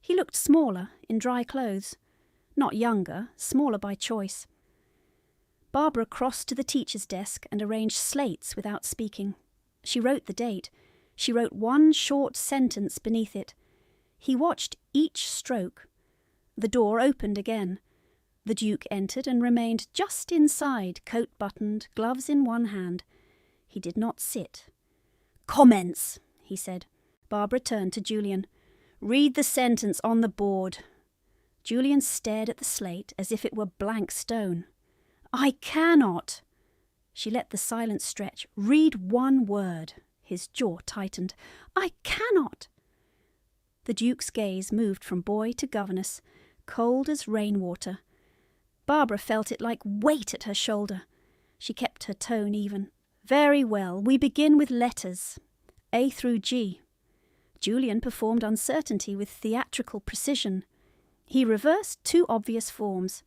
He looked smaller, in dry clothes. Not younger, smaller by choice. Barbara crossed to the teacher's desk and arranged slates without speaking. She wrote the date. She wrote 1 short sentence beneath it. He watched each stroke. The door opened again. The Duke entered and remained just inside, coat buttoned, gloves in 1 hand. He did not sit. "Commence," he said. Barbara turned to Julian. "Read the sentence on the board." Julian stared at the slate as if it were blank stone. "I cannot." She let the silence stretch. "Read 1 word." His jaw tightened. "I cannot." The Duke's gaze moved from boy to governess, cold as rainwater. Barbara felt it like weight at her shoulder. She kept her tone even. "Very well, we begin with letters. A through G. Julian performed uncertainty with theatrical precision. He reversed 2 obvious forms.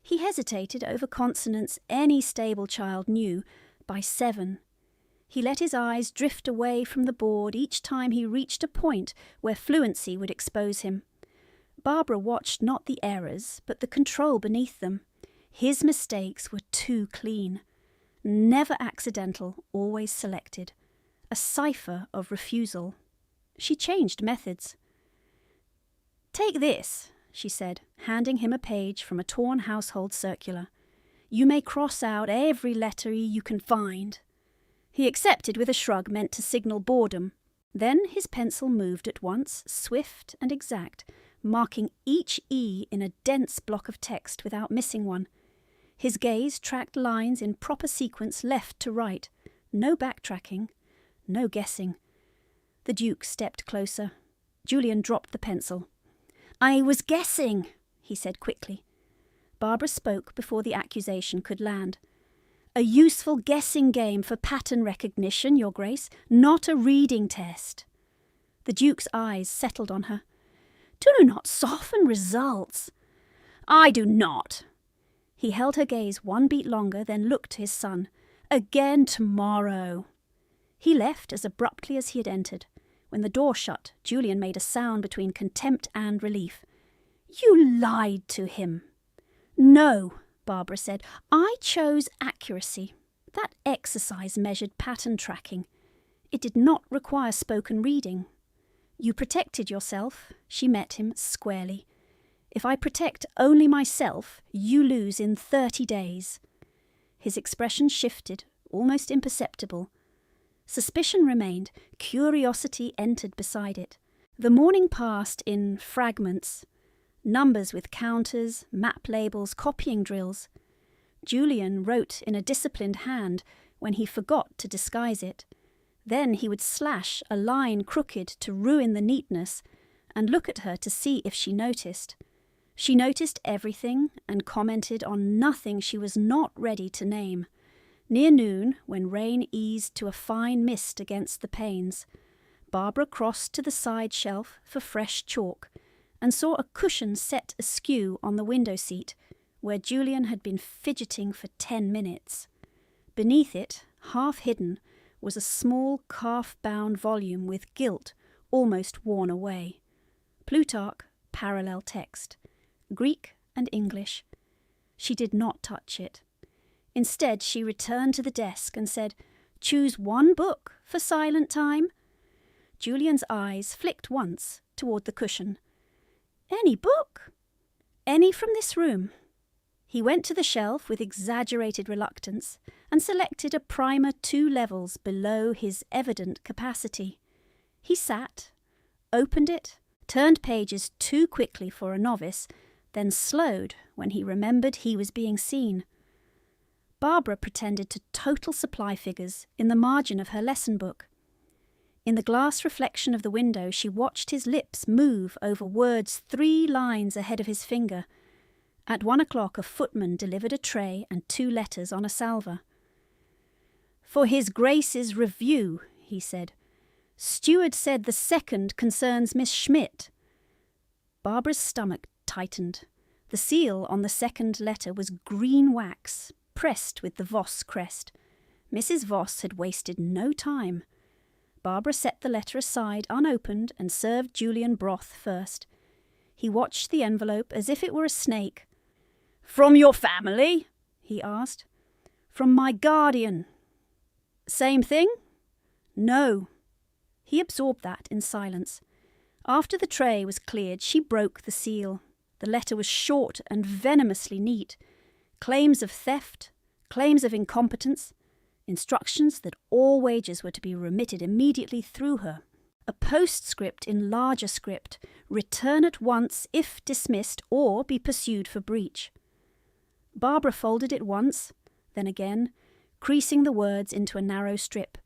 He hesitated over consonants any stable child knew by 7. He let his eyes drift away from the board each time he reached a point where fluency would expose him. Barbara watched not the errors, but the control beneath them. His mistakes were too clean. Never accidental, always selected. A cipher of refusal. She changed methods. "Take this," she said, handing him a page from a torn household circular. "You may cross out every letter E you can find." He accepted with a shrug meant to signal boredom. Then his pencil moved at once, swift and exact, marking each E in a dense block of text without missing one. His gaze tracked lines in proper sequence left to right. No backtracking, no guessing. The Duke stepped closer. Julian dropped the pencil. "I was guessing," he said quickly. Barbara spoke before the accusation could land. "A useful guessing game for pattern recognition, Your Grace, not a reading test." The Duke's eyes settled on her. "Do not soften results." "I do not." He held her gaze 1 beat longer, then looked to his son. "Again tomorrow." He left as abruptly as he had entered. When the door shut, Julian made a sound between contempt and relief. "You lied to him." "No," Barbara said. "I chose accuracy. That exercise measured pattern tracking. It did not require spoken reading. You protected yourself." She met him squarely. "If I protect only myself, you lose in 30 days. His expression shifted, almost imperceptible. Suspicion remained, curiosity entered beside it. The morning passed in fragments. Numbers with counters, map labels, copying drills. Julian wrote in a disciplined hand when he forgot to disguise it. Then he would slash a line crooked to ruin the neatness and look at her to see if she noticed. She noticed everything and commented on nothing she was not ready to name. Near noon, when rain eased to a fine mist against the panes, Barbara crossed to the side shelf for fresh chalk and saw a cushion set askew on the window seat, where Julian had been fidgeting for 10 minutes. Beneath it, half hidden, was a small calf-bound volume with gilt almost worn away. Plutarch, parallel text. Greek and English. She did not touch it. Instead, she returned to the desk and said, "Choose 1 book for silent time." Julian's eyes flicked once toward the cushion. "Any book?" "Any from this room." He went to the shelf with exaggerated reluctance and selected a primer 2 levels below his evident capacity. He sat, opened it, turned pages too quickly for a novice, then slowed when he remembered he was being seen. Barbara pretended to total supply figures in the margin of her lesson book. In the glass reflection of the window, she watched his lips move over words 3 lines ahead of his finger. At 1 o'clock, a footman delivered a tray and 2 letters on a salver. "For His Grace's review," he said. "Steward said the second concerns Miss Schmidt." Barbara's stomach tightened. The seal on the second letter was green wax, pressed with the Voss crest. Mrs. Voss had wasted no time. Barbara set the letter aside unopened and served Julian broth first. He watched the envelope as if it were a snake. "From your family?" he asked. "From my guardian." "Same thing?" "No." He absorbed that in silence. After the tray was cleared, she broke the seal. The letter was short and venomously neat. Claims of theft, claims of incompetence, instructions that all wages were to be remitted immediately through her. A postscript in larger script, return at once if dismissed or be pursued for breach. Barbara folded it once, then again, creasing the words into a narrow strip.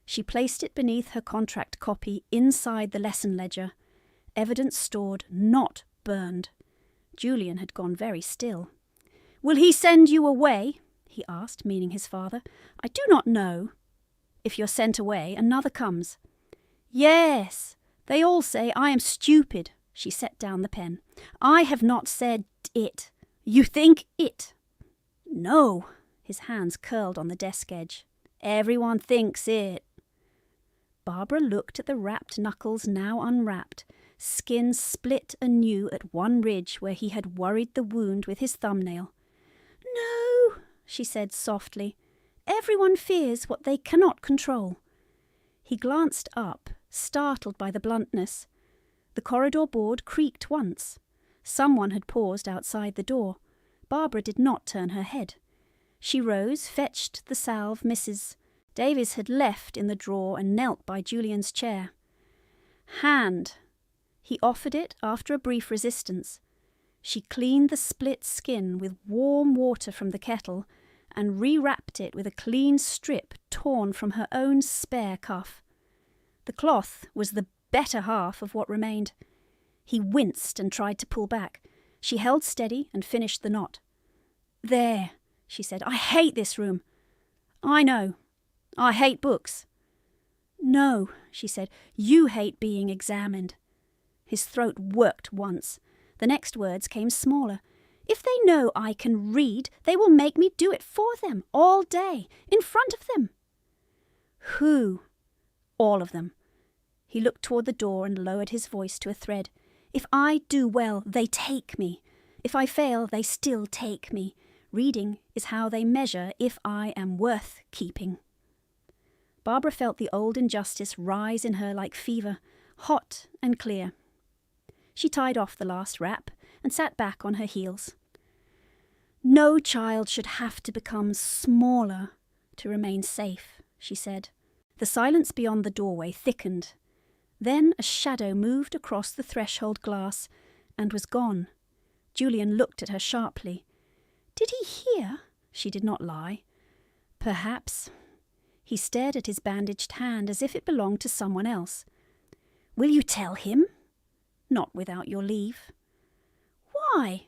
She placed it beneath her contract copy inside the lesson ledger. Evidence stored, not burned. Julian had gone very still. "Will he send you away?" he asked, meaning his father. "I do not know." "If you're sent away, another comes." "Yes, They all say I am stupid. She set down the pen. I have not said it. You think it. No. His hands curled on the desk edge. Everyone thinks it. Barbara looked at the wrapped knuckles now unwrapped, skin split anew at one ridge where he had worried the wound with his thumbnail. No, she said softly. Everyone fears what they cannot control. He glanced up, startled by the bluntness. The corridor board creaked once. Someone had paused outside the door. Barbara did not turn her head. She rose, fetched the salve Mrs. Davies had left in the drawer and knelt by Julian's chair. Hand. He offered it after a brief resistance. She cleaned the split skin with warm water from the kettle and rewrapped it with a clean strip torn from her own spare cuff. The cloth was the better half of what remained. He winced and tried to pull back. She held steady and finished the knot. There, she said. I hate this room. I know. I hate books. No, she said. You hate being examined. His throat worked once. The next words came smaller. If they know I can read, they will make me do it for them, all day, in front of them. Who? All of them. He looked toward the door and lowered his voice to a thread. If I do well, they take me. If I fail, they still take me. Reading is how they measure if I am worth keeping. Barbara felt the old injustice rise in her like fever, hot and clear. She tied off the last wrap and sat back on her heels. No child should have to become smaller to remain safe, she said. The silence beyond the doorway thickened. Then a shadow moved across the threshold glass and was gone. Julian looked at her sharply. Did he hear? She did not lie. Perhaps. He stared at his bandaged hand as if it belonged to someone else. Will you tell him? Not without your leave. Why?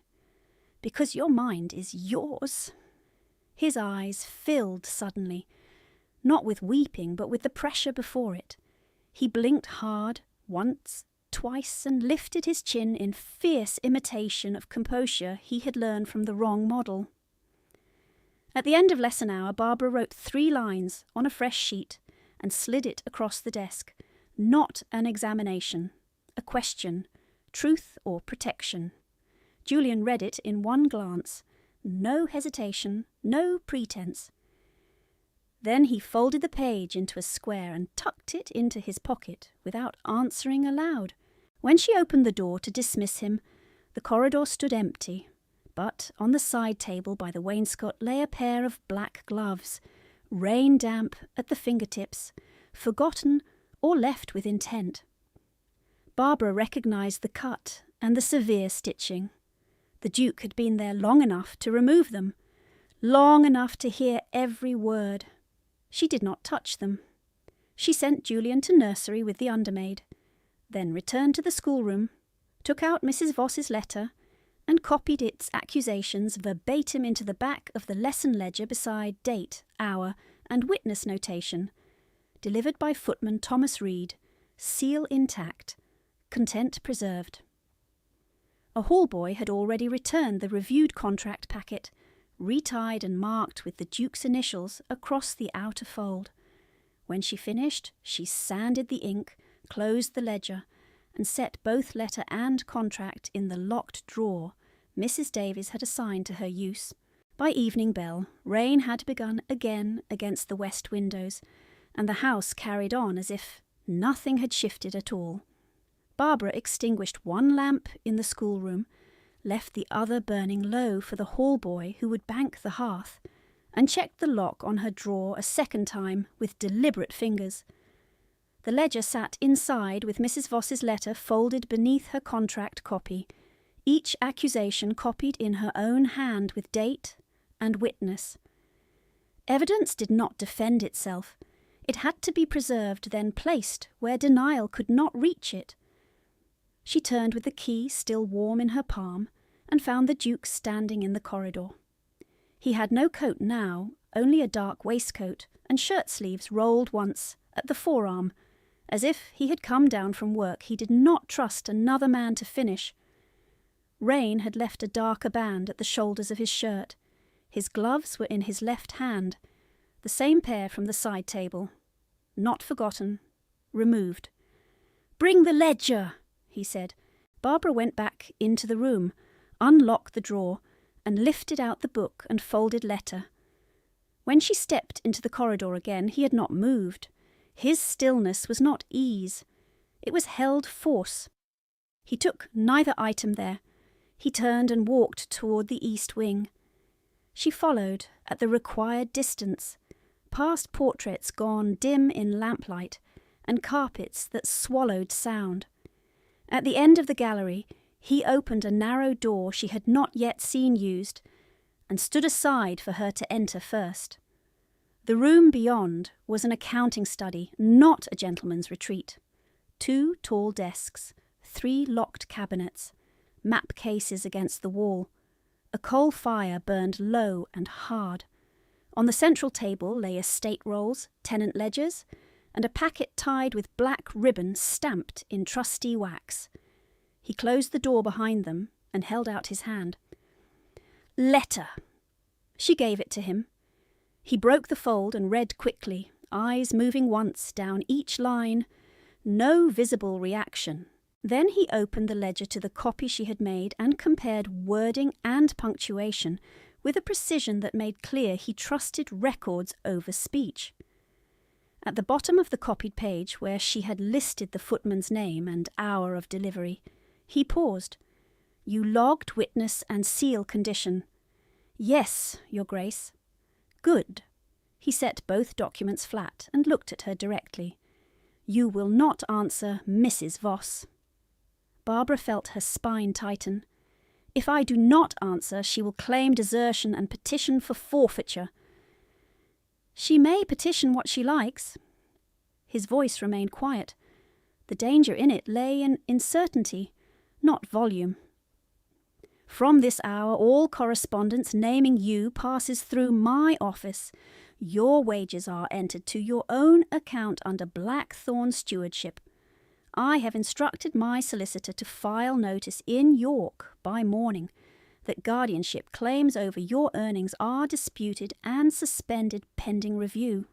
Because your mind is yours. His eyes filled suddenly, not with weeping, but with the pressure before it. He blinked hard, once, twice, and lifted his chin in fierce imitation of composure he had learned from the wrong model. At the end of lesson hour, Barbara wrote 3 lines on a fresh sheet and slid it across the desk. Not an examination, a question, truth or protection. Julian read it in one glance. No hesitation, no pretense. Then he folded the page into a square and tucked it into his pocket without answering aloud. When she opened the door to dismiss him, the corridor stood empty, but on the side table by the wainscot lay a pair of black gloves, rain-damp at the fingertips, forgotten or left with intent. Barbara recognised the cut and the severe stitching. The Duke had been there long enough to remove them, long enough to hear every word. She did not touch them. She sent Julian to nursery with the undermaid, then returned to the schoolroom, took out Mrs. Voss's letter, and copied its accusations verbatim into the back of the lesson ledger beside date, hour, and witness notation, delivered by footman Thomas Reed, seal intact, content preserved. A hallboy had already returned the reviewed contract packet, retied and marked with the Duke's initials across the outer fold. When she finished, she sanded the ink, closed the ledger, and set both letter and contract in the locked drawer Mrs. Davies had assigned to her use. By evening bell, rain had begun again against the west windows, and the house carried on as if nothing had shifted at all. Barbara extinguished one lamp in the schoolroom, left the other burning low for the hallboy who would bank the hearth, and checked the lock on her drawer a second time with deliberate fingers. The ledger sat inside with Mrs. Voss's letter folded beneath her contract copy, each accusation copied in her own hand with date and witness. Evidence did not defend itself. It had to be preserved, then placed where denial could not reach it. She turned with the key still warm in her palm and found the Duke standing in the corridor. He had no coat now, only a dark waistcoat and shirt sleeves rolled once at the forearm, As if he had come down from work, he did not trust another man to finish. Rain had left a darker band at the shoulders of his shirt. His gloves were in his left hand, the same pair from the side table. Not forgotten, removed. "Bring the ledger," he said. Barbara went back into the room, unlocked the drawer, and lifted out the book and folded letter. When she stepped into the corridor again, he had not moved. His stillness was not ease. It was held force. He took neither item there. He turned and walked toward the east wing. She followed at the required distance, past portraits gone dim in lamplight and carpets that swallowed sound. At the end of the gallery, he opened a narrow door she had not yet seen used, and stood aside for her to enter first. The room beyond was an accounting study, not a gentleman's retreat. 2 tall desks, 3 locked cabinets, map cases against the wall. A coal fire burned low and hard. On the central table lay estate rolls, tenant ledgers, and a packet tied with black ribbon stamped in trustee wax. He closed the door behind them and held out his hand. "Letter." She gave it to him. He broke the fold and read quickly, eyes moving once down each line. No visible reaction. Then he opened the ledger to the copy she had made and compared wording and punctuation with a precision that made clear he trusted records over speech. At the bottom of the copied page, where she had listed the footman's name and hour of delivery, he paused. "You logged witness and seal condition." "Yes, Your Grace." "Good." He set both documents flat and looked at her directly. "You will not answer Mrs. Voss." Barbara felt her spine tighten. "If I do not answer, she will claim desertion and petition for forfeiture." "She may petition what she likes." His voice remained quiet. The danger in it lay in uncertainty, not volume. "From this hour, all correspondence naming you passes through my office. Your wages are entered to your own account under Blackthorn stewardship. I have instructed my solicitor to file notice in York by morning that guardianship claims over your earnings are disputed and suspended pending review."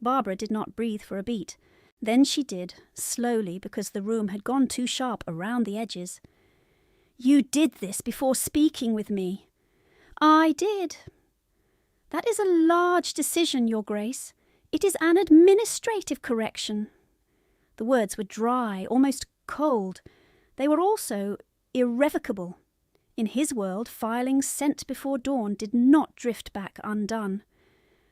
Barbara did not breathe for a beat. Then she did, slowly, because the room had gone too sharp around the edges. "You did this before speaking with me." "I did." "That is a large decision, Your Grace. It is an administrative correction." The words were dry, almost cold. They were also irrevocable. In his world, filings sent before dawn did not drift back undone.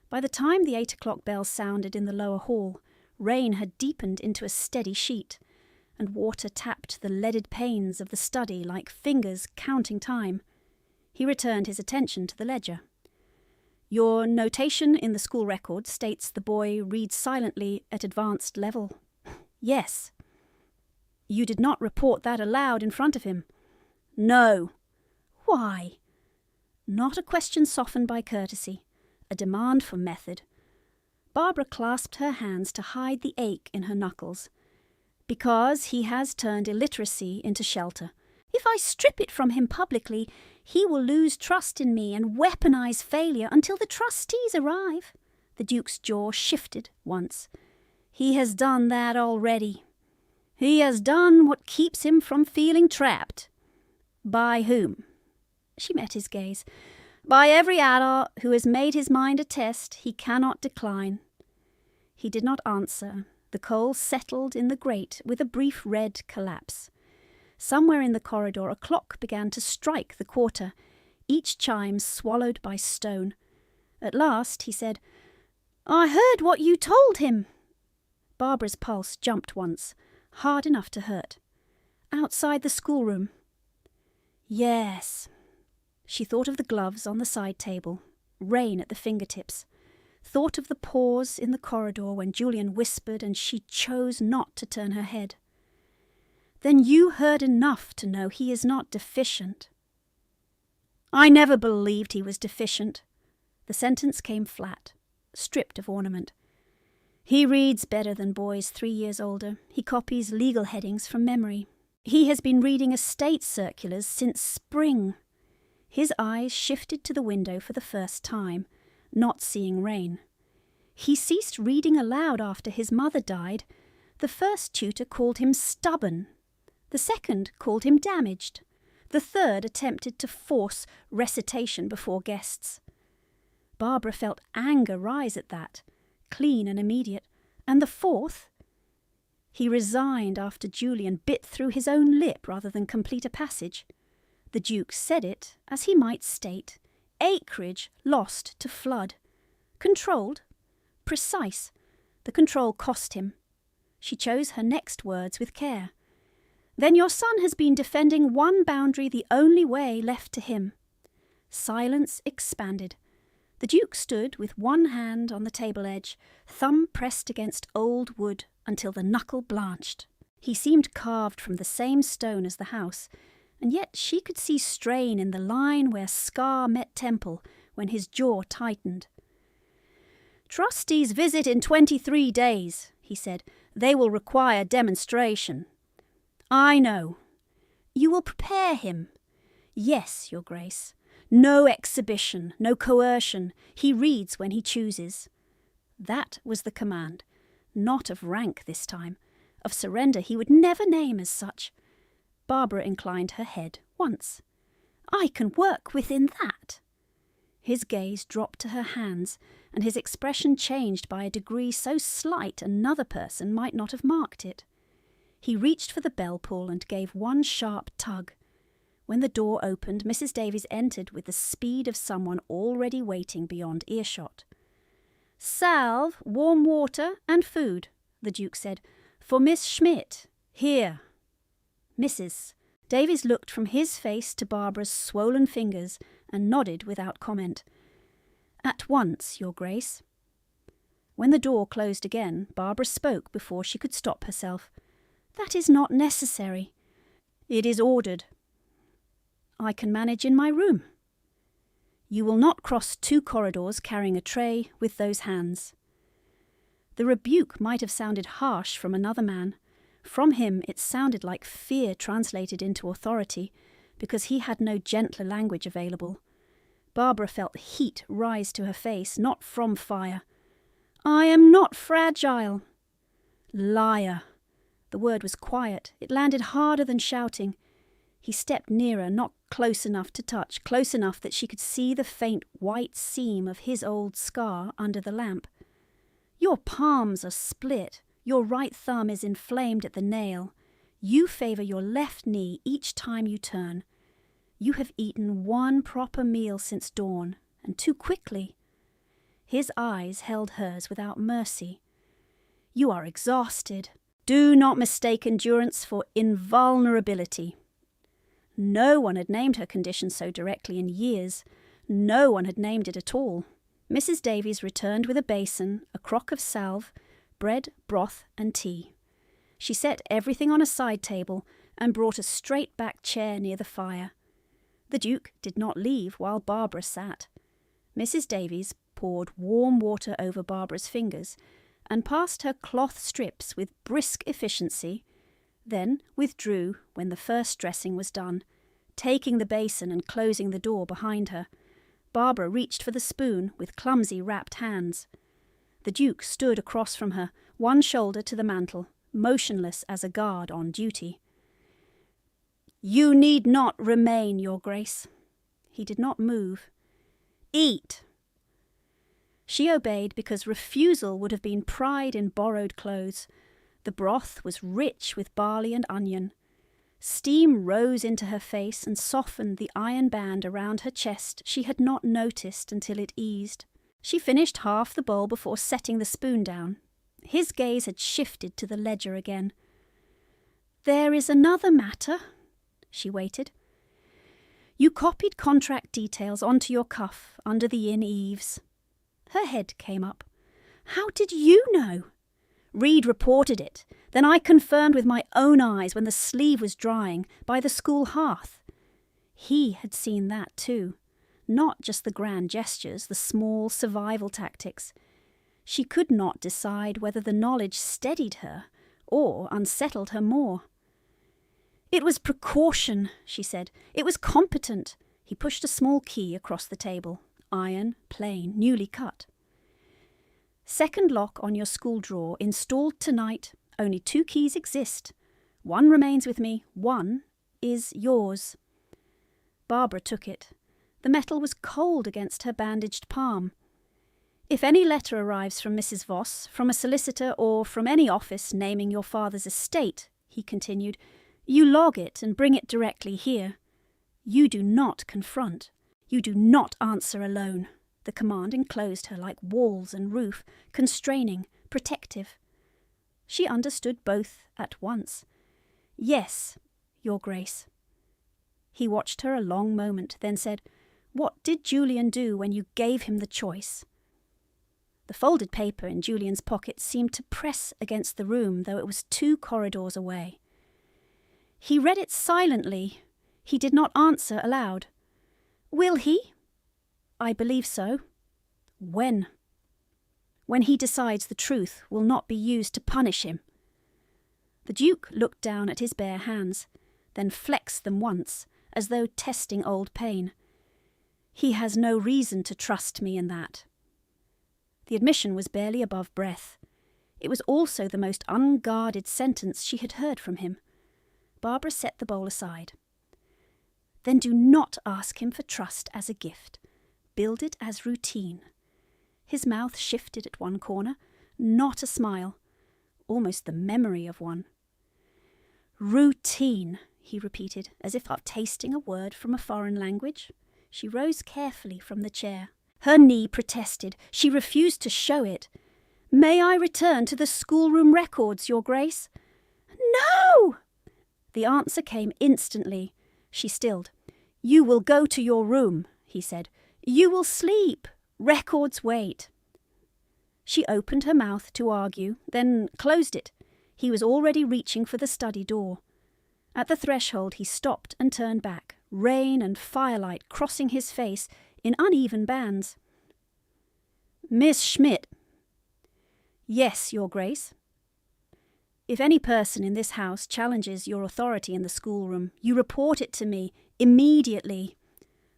By the time the 8 o'clock bell sounded in the lower hall, rain had deepened into a steady sheet, and water tapped the leaded panes of the study like fingers counting time. He returned his attention to the ledger. "Your notation in the school record states the boy reads silently at advanced level." "Yes." "You did not report that aloud in front of him?" "No." "Why?" Not a question softened by courtesy, a demand for method. Barbara clasped her hands to hide the ache in her knuckles. "Because he has turned illiteracy into shelter. If I strip it from him publicly, he will lose trust in me and weaponize failure until the trustees arrive." The Duke's jaw shifted once. "He has done that already. He has done what keeps him from feeling trapped." "By whom?" She met his gaze. "By every adult who has made his mind a test he cannot decline." He did not answer. The coal settled in the grate with a brief red collapse. Somewhere in the corridor a clock began to strike the quarter, each chime swallowed by stone. At last he said, "I heard what you told him." Barbara's pulse jumped once, hard enough to hurt. "Outside the schoolroom." "Yes." She thought of the gloves on the side table, rain at the fingertips, thought of the pause in the corridor when Julian whispered and she chose not to turn her head. "Then you heard enough to know he is not deficient." "I never believed he was deficient." The sentence came flat, stripped of ornament. He reads better than boys 3 years older. He copies legal headings from memory. He has been reading estate circulars since spring. His eyes shifted to the window for the first time, not seeing rain. He ceased reading aloud after his mother died. The first tutor called him stubborn. The second called him damaged. The third attempted to force recitation before guests. Barbara felt anger rise at that, clean and immediate. And the fourth? He resigned after Julian bit through his own lip rather than complete a passage. The Duke said it, as he might state, acreage lost to flood. Controlled? Precise. The control cost him. She chose her next words with care. Then your son has been defending one boundary the only way left to him. Silence expanded. The Duke stood with one hand on the table edge, thumb pressed against old wood until the knuckle blanched. He seemed carved from the same stone as the house, and yet she could see strain in the line where scar met temple when his jaw tightened. Trustees visit in 23 days, he said. They will require demonstration. I know. You will prepare him. Yes, Your Grace. No exhibition, no coercion. He reads when he chooses. That was the command. Not of rank this time. Of surrender he would never name as such. Barbara inclined her head once. I can work within that. His gaze dropped to her hands, and his expression changed by a degree so slight another person might not have marked it. He reached for the bell pull and gave one sharp tug. When the door opened, Mrs. Davies entered with the speed of someone already waiting beyond earshot. Salve, warm water and food, the Duke said, for Miss Schmidt. Here. Mrs. Davies looked from his face to Barbara's swollen fingers and nodded without comment. At once, Your Grace. When the door closed again, Barbara spoke before she could stop herself. That is not necessary. It is ordered. I can manage in my room. You will not cross 2 corridors carrying a tray with those hands. The rebuke might have sounded harsh from another man. From him it sounded like fear translated into authority, because he had no gentler language available. Barbara felt heat rise to her face, not from fire. I am not fragile. Liar. The word was quiet. It landed harder than shouting. He stepped nearer, not close enough to touch, close enough that she could see the faint white seam of his old scar under the lamp. Your palms are split. Your right thumb is inflamed at the nail. You favour your left knee each time you turn. You have eaten one proper meal since dawn, and too quickly. His eyes held hers without mercy. You are exhausted. Do not mistake endurance for invulnerability. No one had named her condition so directly in years. No one had named it at all. Mrs. Davies returned with a basin, a crock of salve, bread, broth, and tea. She set everything on a side table and brought a straight-back chair near the fire. The Duke did not leave while Barbara sat. Mrs. Davies poured warm water over Barbara's fingers and passed her cloth strips with brisk efficiency, then withdrew when the first dressing was done, taking the basin and closing the door behind her. Barbara reached for the spoon with clumsy wrapped hands. The Duke stood across from her, one shoulder to the mantel, motionless as a guard on duty. You need not remain, Your Grace. He did not move. Eat. She obeyed because refusal would have been pride in borrowed clothes. The broth was rich with barley and onion. Steam rose into her face and softened the iron band around her chest she had not noticed until it eased. She finished half the bowl before setting the spoon down. His gaze had shifted to the ledger again. There is another matter. She waited. You copied contract details onto your cuff under the inn eaves. Her head came up. How did you know? Reed reported it. Then I confirmed with my own eyes when the sleeve was drying by the school hearth. He had seen that too. Not just the grand gestures, the small survival tactics. She could not decide whether the knowledge steadied her or unsettled her more. "It was precaution," she said. "It was competent." He pushed a small key across the table. Iron, plain, newly cut. "Second lock on your school drawer, installed tonight. Only 2 keys exist. One remains with me, one is yours." Barbara took it. The metal was cold against her bandaged palm. "If any letter arrives from Mrs. Voss, from a solicitor, or from any office naming your father's estate," he continued, "you log it and bring it directly here. You do not confront. You do not answer alone." The command enclosed her like walls and roof, constraining, protective. She understood both at once. "Yes, Your Grace." He watched her a long moment, then said, "What did Julian do when you gave him the choice?" The folded paper in Julian's pocket seemed to press against the room, though it was 2 corridors away. "He read it silently. He did not answer aloud." "Will he?" "I believe so." "When?" "When he decides the truth will not be used to punish him." The Duke looked down at his bare hands, then flexed them once, as though testing old pain. "He has no reason to trust me in that." The admission was barely above breath. It was also the most unguarded sentence she had heard from him. Barbara set the bowl aside. "Then do not ask him for trust as a gift. Build it as routine." His mouth shifted at one corner, not a smile, almost the memory of one. "Routine," he repeated, as if tasting a word from a foreign language. She rose carefully from the chair. Her knee protested. She refused to show it. "May I return to the schoolroom records, Your Grace?" "No!" The answer came instantly. She stilled. "You will go to your room," he said. "You will sleep. Records wait." She opened her mouth to argue, then closed it. He was already reaching for the study door. At the threshold he stopped and turned back, rain and firelight crossing his face in uneven bands. "Miss Schmidt." "Yes, Your Grace." "If any person in this house challenges your authority in the schoolroom, you report it to me immediately."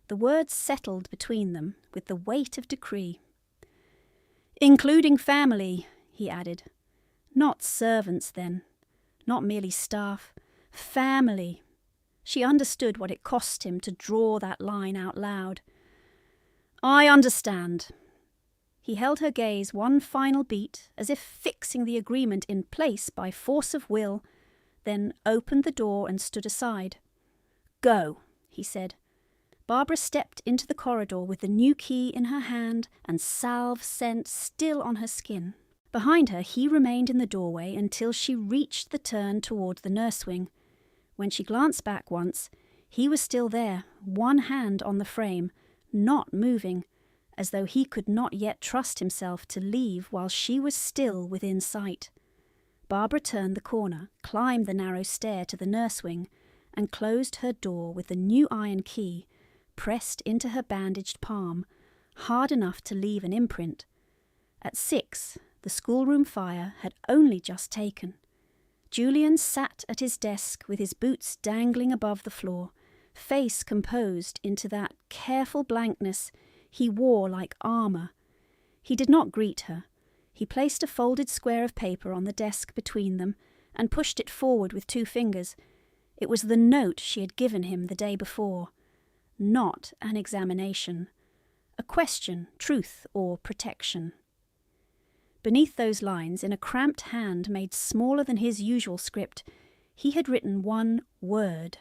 The words settled between them with the weight of decree. "Including family," he added. "Not servants, then. Not merely staff. Family." She understood what it cost him to draw that line out loud. "I understand." He held her gaze one final beat, as if fixing the agreement in place by force of will, then opened the door and stood aside. "Go," he said. Barbara stepped into the corridor with the new key in her hand and salve scent still on her skin. Behind her he remained in the doorway until she reached the turn toward the nurse wing. When she glanced back once, he was still there, one hand on the frame, not moving, as though he could not yet trust himself to leave while she was still within sight. Barbara turned the corner, climbed the narrow stair to the nurse wing, and closed her door with the new iron key, pressed into her bandaged palm, hard enough to leave an imprint. At 6, the schoolroom fire had only just taken. Julian sat at his desk with his boots dangling above the floor, face composed into that careful blankness he wore like armour. He did not greet her. He placed a folded square of paper on the desk between them and pushed it forward with 2 fingers. It was the note she had given him the day before. Not an examination. A question, truth or protection. Beneath those lines, in a cramped hand made smaller than his usual script, he had written one word.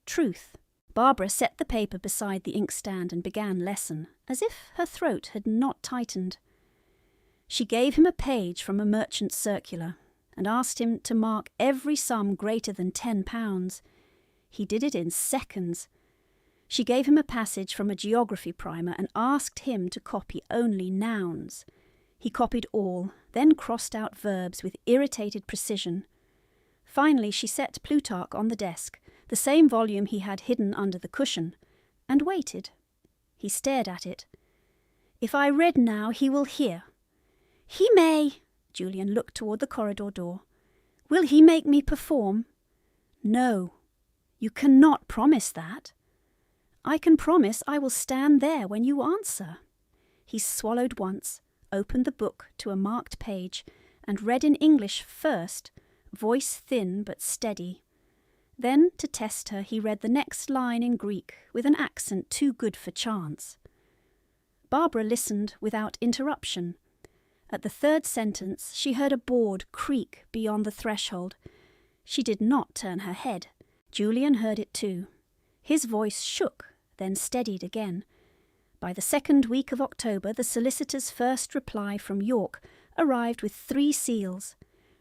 Truth. Barbara set the paper beside the inkstand and began lesson, as if her throat had not tightened. She gave him a page from a merchant's circular and asked him to mark every sum greater than £10. He did it in seconds. She gave him a passage from a geography primer and asked him to copy only nouns. He copied all, then crossed out verbs with irritated precision. Finally she set Plutarch on the desk, the same volume he had hidden under the cushion, and waited. He stared at it. "If I read now, he will hear. He may. Julian looked toward the corridor door. Will he make me perform? No. You cannot promise that. I can promise I will stand there when you answer. He swallowed once, opened the book to a marked page, and read in English first, voice thin but steady. Then, to test her, he read the next line in Greek with an accent too good for chance. Barbara listened without interruption. At the third sentence, she heard a board creak beyond the threshold. She did not turn her head. Julian heard it too. His voice shook, then steadied again. By the second week of October, the solicitor's first reply from York arrived with 3 seals: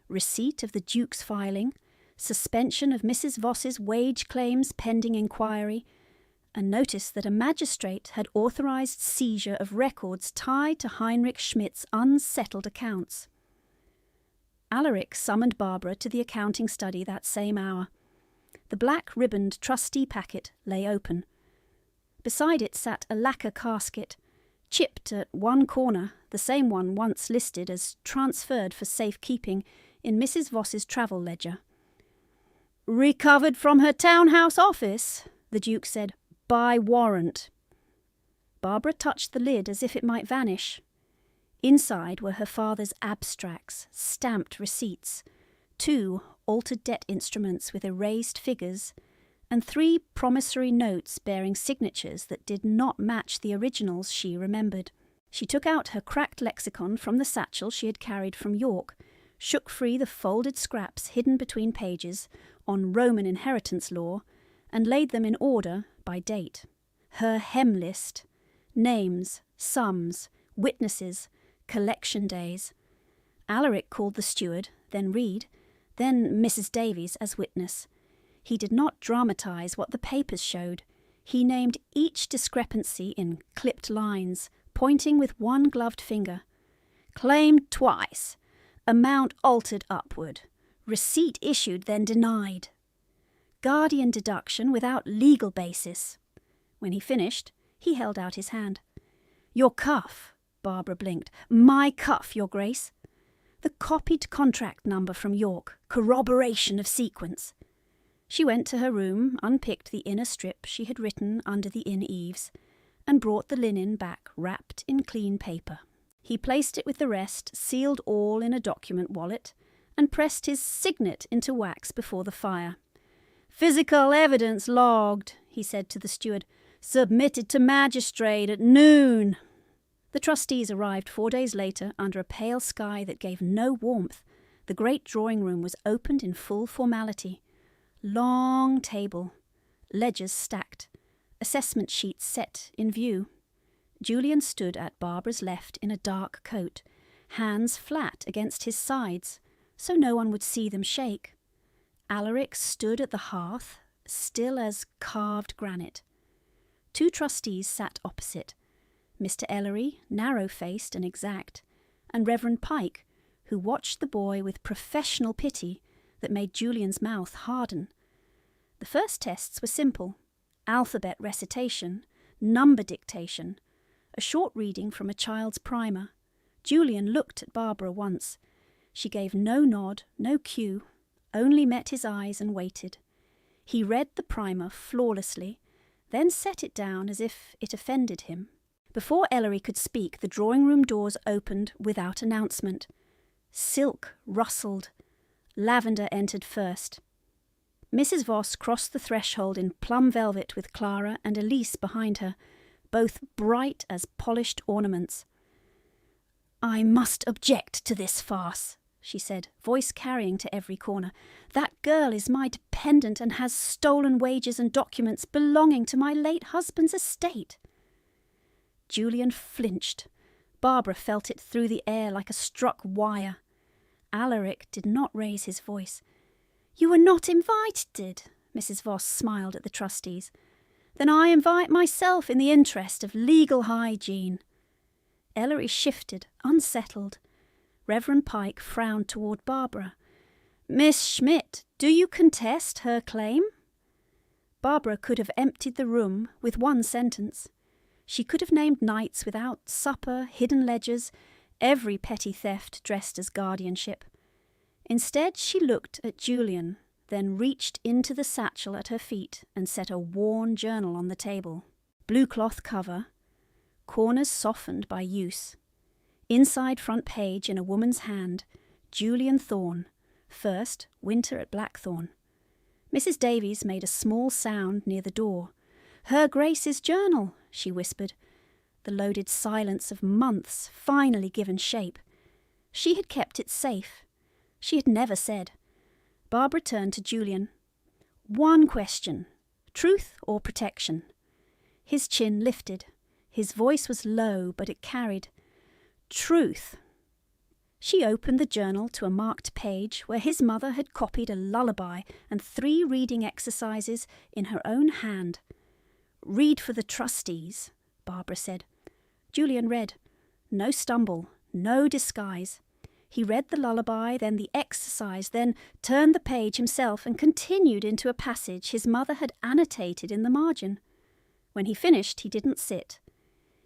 receipt of the Duke's filing, suspension of Mrs. Voss's wage claims pending inquiry, and notice that a magistrate had authorised seizure of records tied to Heinrich Schmidt's unsettled accounts. Alaric summoned Barbara to the accounting study that same hour. The black-ribboned trustee packet lay open. Beside it sat a lacquer casket, chipped at one corner, the same one once listed as transferred for safekeeping in Mrs. Voss's travel ledger. "Recovered from her townhouse office," the Duke said, "by warrant." Barbara touched the lid as if it might vanish. Inside were her father's abstracts, stamped receipts, 2 altered debt instruments with erased figures, and 3 promissory notes bearing signatures that did not match the originals she remembered. She took out her cracked lexicon from the satchel she had carried from York, shook free the folded scraps hidden between pages on Roman inheritance law, and laid them in order by date. Her hem list: names, sums, witnesses, collection days. Alaric called the steward, then Reed, then Mrs. Davies as witness. He did not dramatise what the papers showed. He named each discrepancy in clipped lines, pointing with one gloved finger. Claimed twice. Amount altered upward. Receipt issued then denied. Guardian deduction without legal basis. When he finished, he held out his hand. "Your cuff," Barbara blinked. "My cuff, Your Grace." The copied contract number from York. Corroboration of sequence. She went to her room, unpicked the inner strip she had written under the inn eaves, and brought the linen back wrapped in clean paper. He placed it with the rest, sealed all in a document wallet, and pressed his signet into wax before the fire. "Physical evidence logged," he said to the steward. "Submitted to magistrate at noon." The trustees arrived 4 days later under a pale sky that gave no warmth. The great drawing room was opened in full formality. Long table, ledgers stacked, assessment sheets set in view. Julian stood at Barbara's left in a dark coat, hands flat against his sides, so no one would see them shake. Alaric stood at the hearth, still as carved granite. 2 trustees sat opposite, Mr. Ellery, narrow-faced and exact, and Reverend Pike, who watched the boy with professional pity that made Julian's mouth harden. The first tests were simple: alphabet recitation, number dictation, a short reading from a child's primer. Julian looked at Barbara once. She gave no nod, no cue, only met his eyes and waited. He read the primer flawlessly, then set it down as if it offended him. Before Ellery could speak, the drawing-room doors opened without announcement. Silk rustled. Lavender entered first. Mrs. Voss crossed the threshold in plum velvet with Clara and Elise behind her, both bright as polished ornaments. "I must object to this farce," she said, voice carrying to every corner. "That girl is my dependent and has stolen wages and documents belonging to my late husband's estate." Julian flinched. Barbara felt it through the air like a struck wire. Alaric did not raise his voice. "You were not invited," Mrs. Voss smiled at the trustees. "Then I invite myself in the interest of legal hygiene." Ellery shifted, unsettled. Reverend Pike frowned toward Barbara. "Miss Schmidt, do you contest her claim?" Barbara could have emptied the room with one sentence. She could have named nights without supper, hidden ledgers, every petty theft dressed as guardianship. Instead, she looked at Julian, then reached into the satchel at her feet and set a worn journal on the table. Blue cloth cover, corners softened by use. Inside front page in a woman's hand, Julian Thorne, 1st Winter at Blackthorn. Mrs. Davies made a small sound near the door. "Her Grace's journal," she whispered. The loaded silence of months finally given shape. She had kept it safe. She had never said. Barbara turned to Julian. "One question. Truth or protection?" His chin lifted. His voice was low, but it carried. "Truth." She opened the journal to a marked page where his mother had copied a lullaby and 3 reading exercises in her own hand. "Read for the trustees," Barbara said. Julian read. No stumble, no disguise. He read the lullaby, then the exercise, then turned the page himself and continued into a passage his mother had annotated in the margin. When he finished, he didn't sit.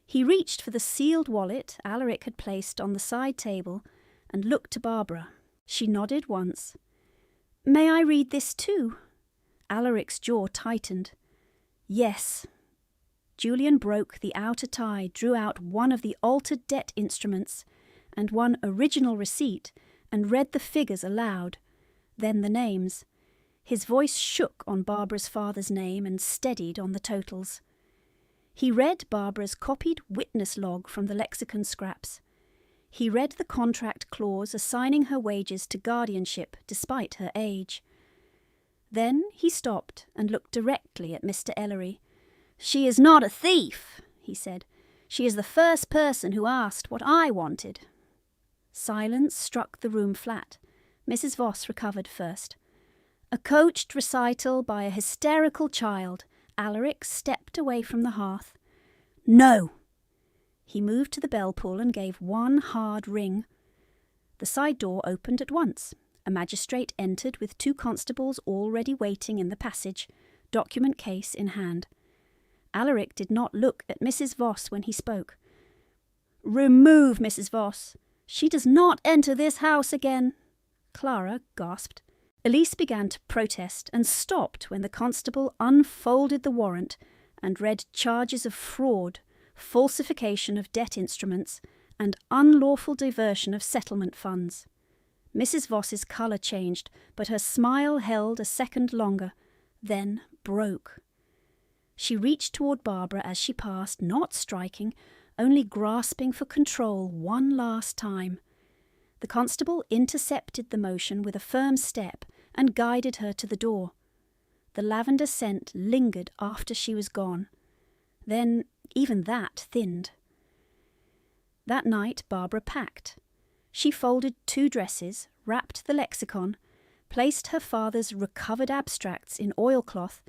He reached for the sealed wallet Alaric had placed on the side table and looked to Barbara. She nodded once. "May I read this too?" Alaric's jaw tightened. "Yes." Julian broke the outer tie, drew out one of the altered debt instruments and one original receipt, and read the figures aloud, then the names. His voice shook on Barbara's father's name and steadied on the totals. He read Barbara's copied witness log from the lexicon scraps. He read the contract clause assigning her wages to guardianship despite her age. Then he stopped and looked directly at Mr. Ellery. "She is not a thief," he said. "She is the first person who asked what I wanted." Silence struck the room flat. Mrs. Voss recovered first. A coached recital by a hysterical child, Alaric stepped away from the hearth. "No!" He moved to the bell pull and gave one hard ring. The side door opened at once. A magistrate entered with 2 constables already waiting in the passage, document case in hand. Alaric did not look at Mrs. Voss when he spoke. "Remove Mrs. Voss. She does not enter this house again." Clara gasped. Elise began to protest and stopped when the constable unfolded the warrant and read charges of fraud, falsification of debt instruments, and unlawful diversion of settlement funds. Mrs. Voss's colour changed, but her smile held a second longer, then broke. She reached toward Barbara as she passed, not striking, only grasping for control one last time. The constable intercepted the motion with a firm step and guided her to the door. The lavender scent lingered after she was gone. Then even that thinned. That night Barbara packed. She folded 2 dresses, wrapped the lexicon, placed her father's recovered abstracts in oilcloth,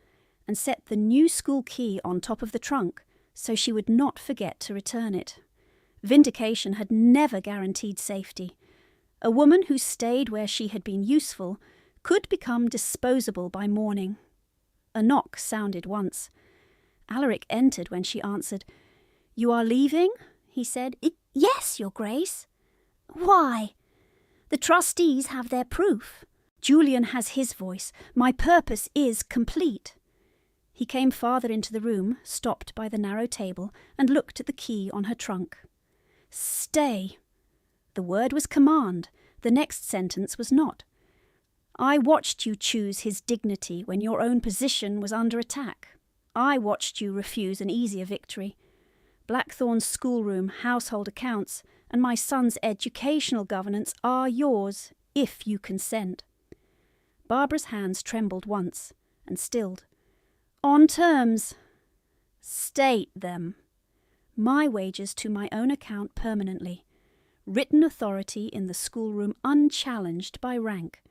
and set the new school key on top of the trunk so she would not forget to return it. Vindication had never guaranteed safety. A woman who stayed where she had been useful could become disposable by morning. A knock sounded once. Alaric entered when she answered. "You are leaving?" he said. "Yes, Your Grace." "Why?" "The trustees have their proof. Julian has his voice. My purpose is complete." He came farther into the room, stopped by the narrow table, and looked at the key on her trunk. "Stay." The word was command. The next sentence was not. "I watched you choose his dignity when your own position was under attack. I watched you refuse an easier victory. Blackthorn's schoolroom, household accounts, and my son's educational governance are yours, if you consent." Barbara's hands trembled once, and stilled. "On terms." "State them." "My wages to my own account permanently. Written authority in the schoolroom unchallenged by rank.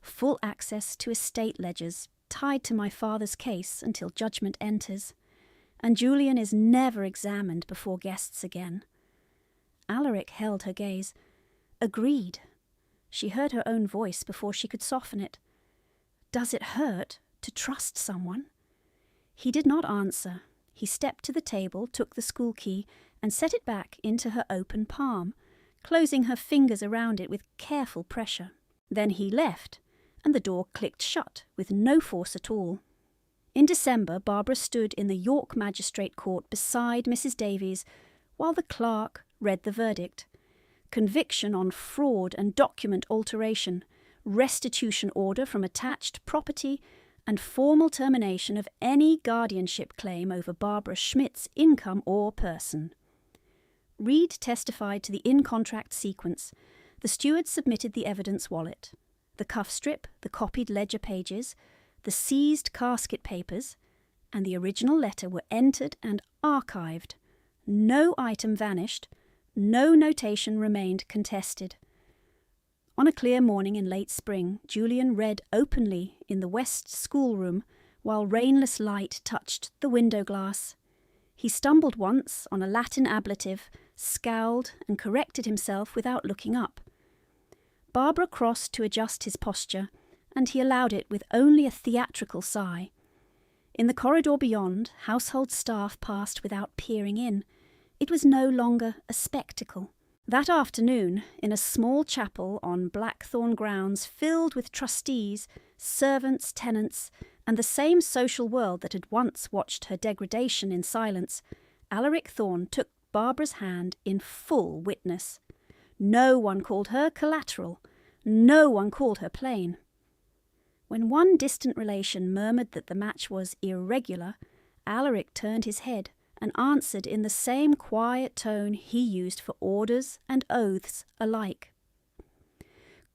Full access to estate ledgers, tied to my father's case until judgment enters. And Julian is never examined before guests again." Alaric held her gaze. Agreed. She heard her own voice before she could soften it. "Does it hurt to trust someone?" He did not answer. He stepped to the table, took the school key, and set it back into her open palm, closing her fingers around it with careful pressure. Then he left, and the door clicked shut with no force at all. In December, Barbara stood in the York Magistrate Court beside Mrs. Davies while the clerk read the verdict. Conviction on fraud and document alteration, restitution order from attached property, and formal termination of any guardianship claim over Barbara Schmidt's income or person. Reed testified to the in-contract sequence. The steward submitted the evidence wallet. The cuff strip, the copied ledger pages, the seized casket papers, and the original letter were entered and archived. No item vanished. No notation remained contested. On a clear morning in late spring, Julian read openly in the west schoolroom while rainless light touched the window glass. He stumbled once on a Latin ablative, scowled and corrected himself without looking up. Barbara crossed to adjust his posture, and he allowed it with only a theatrical sigh. In the corridor beyond, household staff passed without peering in. It was no longer a spectacle. That afternoon, in a small chapel on Blackthorn grounds filled with trustees, servants, tenants, and the same social world that had once watched her degradation in silence, Alaric Thorne took Barbara's hand in full witness. No one called her collateral. No one called her plain. When one distant relation murmured that the match was irregular, Alaric turned his head and answered in the same quiet tone he used for orders and oaths alike.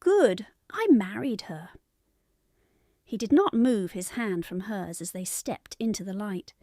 "Good, I married her." He did not move his hand from hers as they stepped into the light.